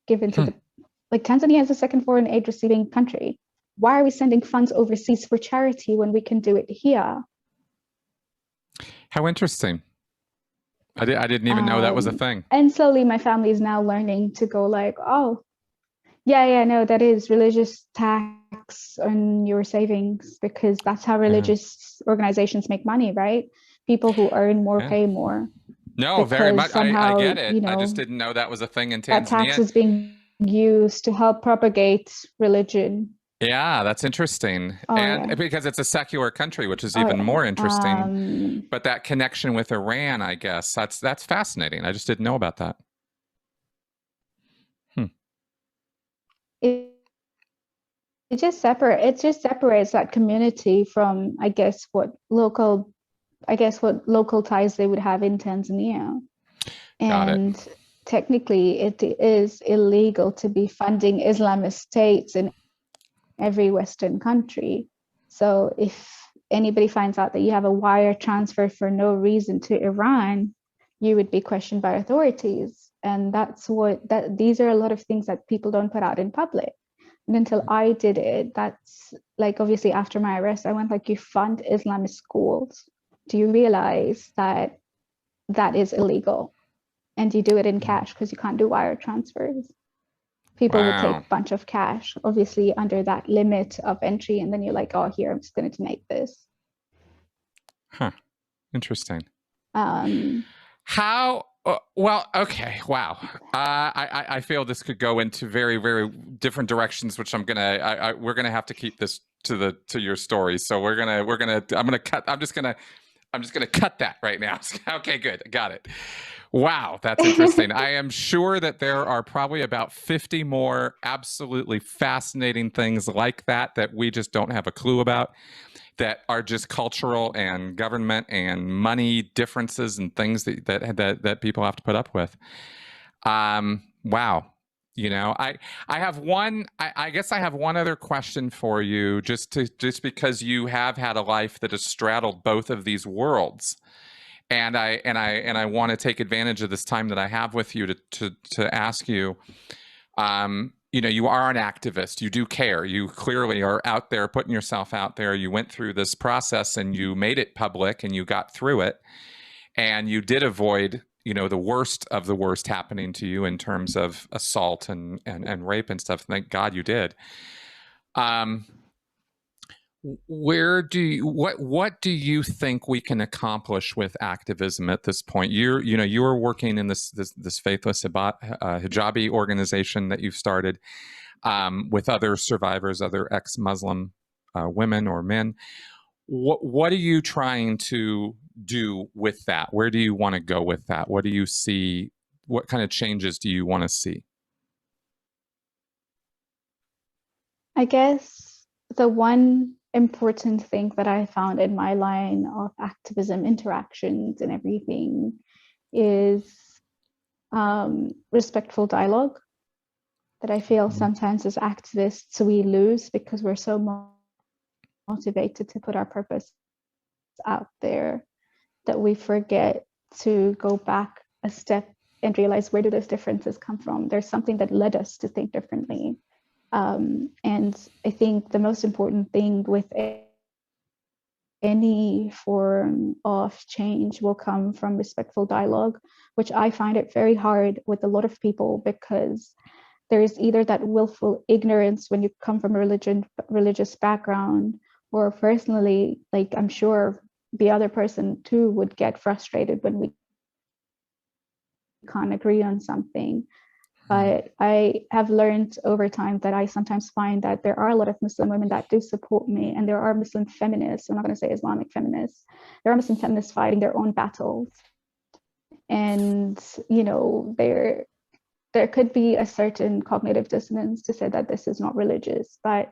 given to Tanzania is the second foreign aid receiving country. Why are we sending funds overseas for charity when we can do it here? How interesting. I didn't even know that was a thing. And slowly my family is now learning to go like, oh, yeah, no, that is religious tax on your savings, because that's how religious organizations make money, right? People who earn more pay more. No, very much. Somehow, I get it. I just didn't know that was a thing in Tanzania. That tax is being used to help propagate religion. Yeah, that's interesting. Because it's a secular country, which is even more interesting. But that connection with Iran, I guess, that's fascinating. I just didn't know about that. It just separates that community from, I guess, what local ties they would have in Tanzania. And technically it is illegal to be funding Islamist states in every Western country. So if anybody finds out that you have a wire transfer for no reason to Iran, you would be questioned by authorities. And these are a lot of things that people don't put out in public. And until I did it, that's like, obviously after my arrest, I went like, you fund Islamist schools. Do you realize that is illegal? And you do it in cash because you can't do wire transfers. People would take a bunch of cash, obviously under that limit of entry. And then you're like, oh, here, I'm just going to donate this. Huh. Interesting. How? Well, okay. Wow. I feel this could go into very, very different directions, which we're gonna have to keep this to your story. So I'm just gonna I'm just going to cut that right now. Okay, good. Got it. Wow, that's interesting. I am sure that there are probably about 50 more absolutely fascinating things like that that we just don't have a clue about, that are just cultural and government and money differences and things that people have to put up with. Wow. You know, I have one. I guess I have one other question for you, just because you have had a life that has straddled both of these worlds, and I want to take advantage of this time that I have with you to ask you. You know, you are an activist. You do care. You clearly are out there putting yourself out there. You went through this process and you made it public and you got through it, and you did avoid, you know, the worst of the worst happening to you in terms of assault and rape and stuff. Thank God you did. What do you think we can accomplish with activism at this point? You are working in this Faithless Hijabi organization that you've started with other survivors, other ex-Muslim women or men. What are you trying to do with that? Where do you want to go with that? What do you see? What kind of changes do you want to see? I guess the one important thing that I found in my line of activism interactions and everything is respectful dialogue, that I feel sometimes as activists we lose because we're so motivated to put our purpose out there that we forget to go back a step and realize, where do those differences come from? There's something that led us to think differently. And I think the most important thing with any form of change will come from respectful dialogue, which I find it very hard with a lot of people, because there is either that willful ignorance when you come from a religious background, or personally, like, I'm sure the other person too would get frustrated when we can't agree on something. But I have learned over time that I sometimes find that there are a lot of Muslim women that do support me, and there are Muslim feminists, I'm not going to say Islamic feminists, there are Muslim feminists fighting their own battles. And, you know, there could be a certain cognitive dissonance to say that this is not religious, but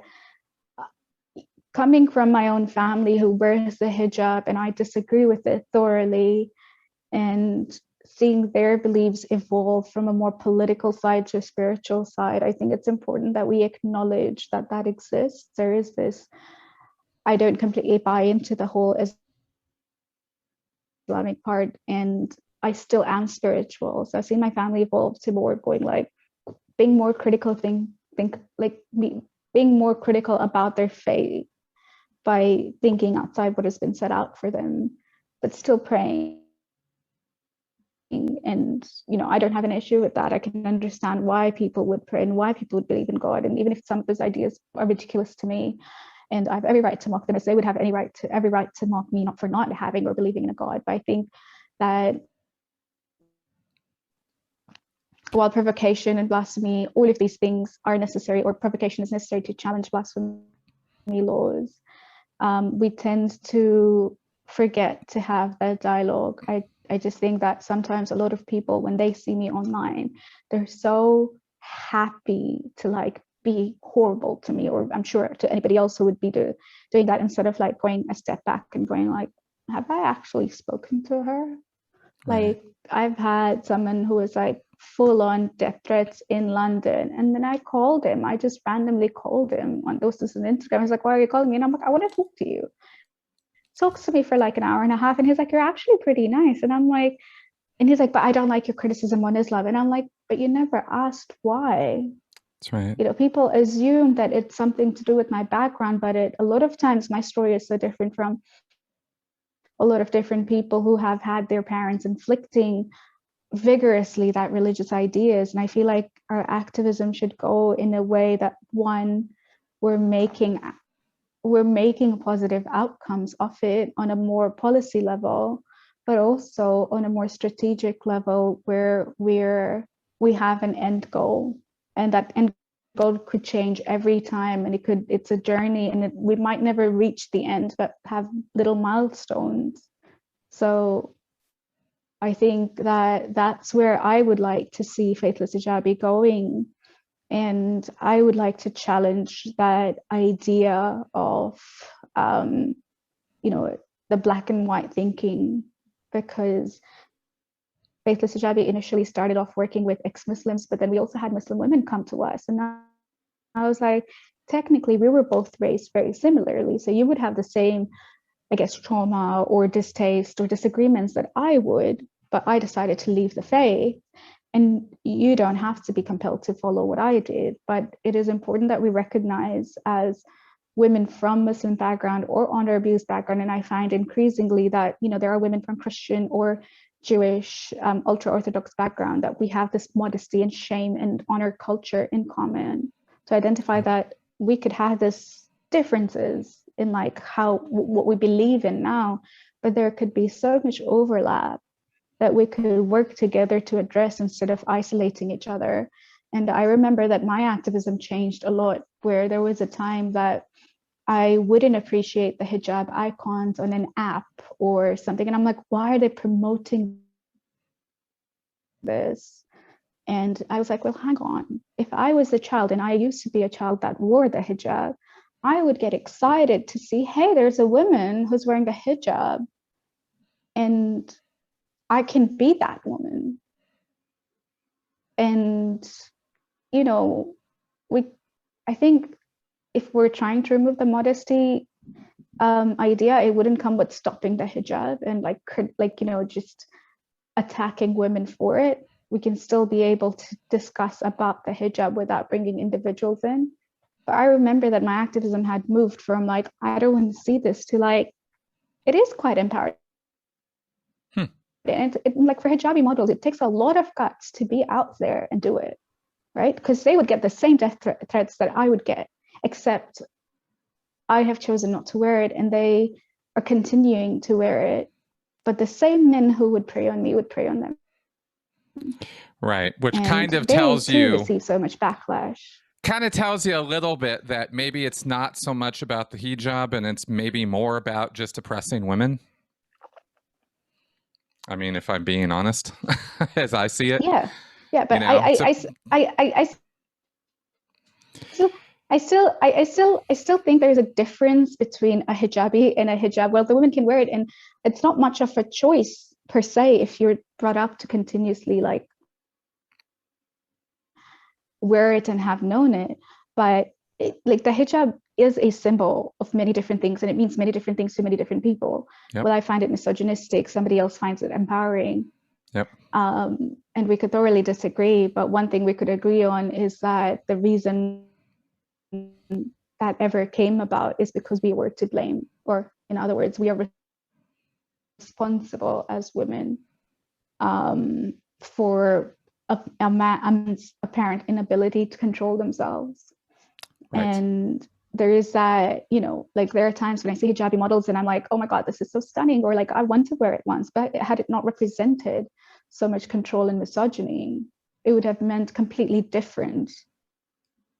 coming from my own family who wears the hijab, and I disagree with it thoroughly, and seeing their beliefs evolve from a more political side to a spiritual side, I think it's important that we acknowledge that that exists. There is this, I don't completely buy into the whole Islamic part, and I still am spiritual. So I've seen my family evolve to more going like being more critical, being more critical about their faith by thinking outside what has been set out for them, but still praying. And, you know, I don't have an issue with that. I can understand why people would pray and why people would believe in God. And even if some of those ideas are ridiculous to me, and I have every right to mock them, as they would have every right to mock me not for not having or believing in a God. But I think that while provocation and blasphemy, all of these things are necessary, or provocation is necessary to challenge blasphemy laws, we tend to forget to have that dialogue. I just think that sometimes a lot of people, when they see me online, they're so happy to like be horrible to me, or I'm sure to anybody else who would be doing that, instead of like going a step back and going like, have I actually spoken to her? Right. Like, I've had someone who was like full on death threats in London, and then I called him. I just randomly called him on those on Instagram. I was like, why are you calling me? And I'm like, I want to talk to you. Talks to me for like an hour and a half, and he's like, you're actually pretty nice. And I'm like, and he's like, but I don't like your criticism on Islam. And I'm like, but you never asked why. That's right. You know, people assume that it's something to do with my background, but a lot of times my story is so different from a lot of different people who have had their parents inflicting vigorously that religious ideas. And I feel like our activism should go in a way that, one, we're making positive outcomes of it on a more policy level, but also on a more strategic level, where we have an end goal, and that end goal could change every time, and it's a journey, and we might never reach the end, but have little milestones So I think that that's where I would like to see Faithless Hijabi going. And I would like to challenge that idea of, you know, the black and white thinking, because Faithless Hijabi initially started off working with ex-Muslims, but then we also had Muslim women come to us. And I was like, technically, we were both raised very similarly. So you would have the same, I guess, trauma or distaste or disagreements that I would, but I decided to leave the faith. And you don't have to be compelled to follow what I did, but it is important that we recognize as women from Muslim background or honor abuse background, and I find increasingly that, you know, there are women from Christian or Jewish, ultra-Orthodox background, that we have this modesty and shame and honor culture in common. To identify that we could have this differences in like how what we believe in now, but there could be so much overlap that we could work together to address instead of isolating each other. And I remember that my activism changed a lot, where there was a time that I wouldn't appreciate the hijab icons on an app or something. And I'm like, why are they promoting this? And I was like, well, hang on. If I was a child and I used to be a child that wore the hijab, I would get excited to see, hey, there's a woman who's wearing a hijab. And I can be that woman. And, you know, I think if we're trying to remove the modesty idea, it wouldn't come with stopping the hijab and like, you know, just attacking women for it. We can still be able to discuss about the hijab without bringing individuals in. But I remember that my activism had moved from like, I don't want to see this, to like, it is quite empowering. And like for hijabi models, it takes a lot of guts to be out there and do it, right? Because they would get the same death threats that I would get, except I have chosen not to wear it and they are continuing to wear it. But the same men who would prey on me would prey on them. Right, which and kind of tells you, receive so much backlash. Kind of tells you a little bit that maybe it's not so much about the hijab and it's maybe more about just oppressing women. I mean, if I'm being honest, as I see it. Yeah, but you know, I still think there's a difference between a hijabi and a hijab. Well, the women can wear it, and it's not much of a choice per se if you're brought up to continuously like wear it and have known it. But like the hijab is a symbol of many different things, and it means many different things to many different people. Yep. Well, I find it misogynistic, somebody else finds it empowering. Yep. And we could thoroughly disagree, but one thing we could agree on is that the reason that ever came about is because we were to blame, or in other words, we are responsible as women for a man's apparent inability to control themselves. Right. And there is that, you know, like there are times when I see hijabi models and I'm like, oh my God, this is so stunning, or like I want to wear it once, but had it not represented so much control and misogyny, it would have meant completely different.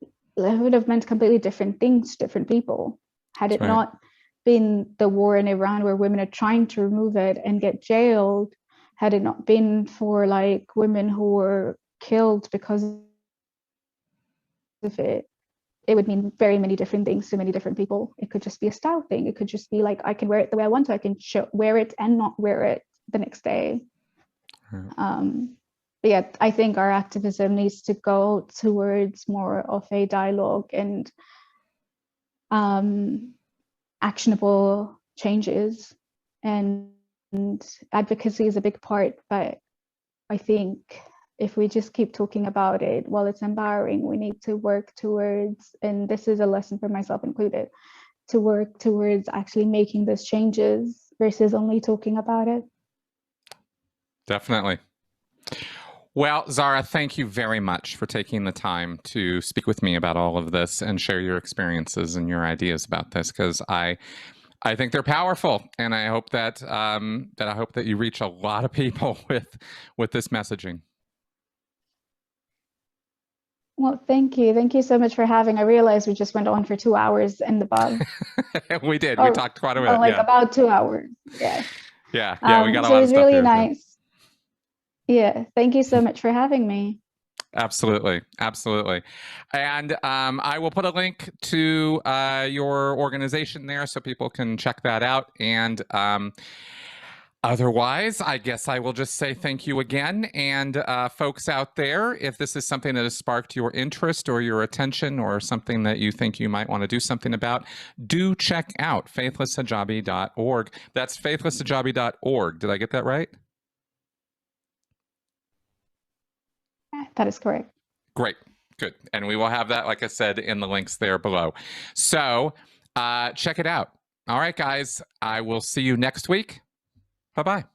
It would have meant completely different things to different people. Had it not been the war in Iran where women are trying to remove it and get jailed, had it not been for like women who were killed because of it, it would mean very many different things to many different people. It could just be a style thing. It could just be like, I can wear it the way I want to. I can wear it and not wear it the next day. But yeah, I think our activism needs to go towards more of a dialogue and actionable changes, and advocacy is a big part. But I think if we just keep talking about it, while it's empowering, we need to work towards, and this is a lesson for myself included, to work towards actually making those changes versus only talking about it. Definitely. Well, Zara, thank you very much for taking the time to speak with me about all of this and share your experiences and your ideas about this, because I think they're powerful, and I hope that that you reach a lot of people with this messaging. Well, thank you. Thank you so much for having. I realized we just went on for 2 hours and above. We did. We talked quite a bit. Like about 2 hours. Yeah. Yeah, we got a So lot it of was stuff really here. nice. Yeah, thank you so much for having me. Absolutely. And I will put a link to your organization there so people can check that out. And otherwise, I guess I will just say thank you again. And folks out there, if this is something that has sparked your interest or your attention or something that you think you might want to do something about, do check out faithlesshijabi.org. That's faithlesshijabi.org. Did I get that right? That is correct. Great. Good. And we will have that, like I said, in the links there below. So check it out. All right, guys. I will see you next week. Bye-bye.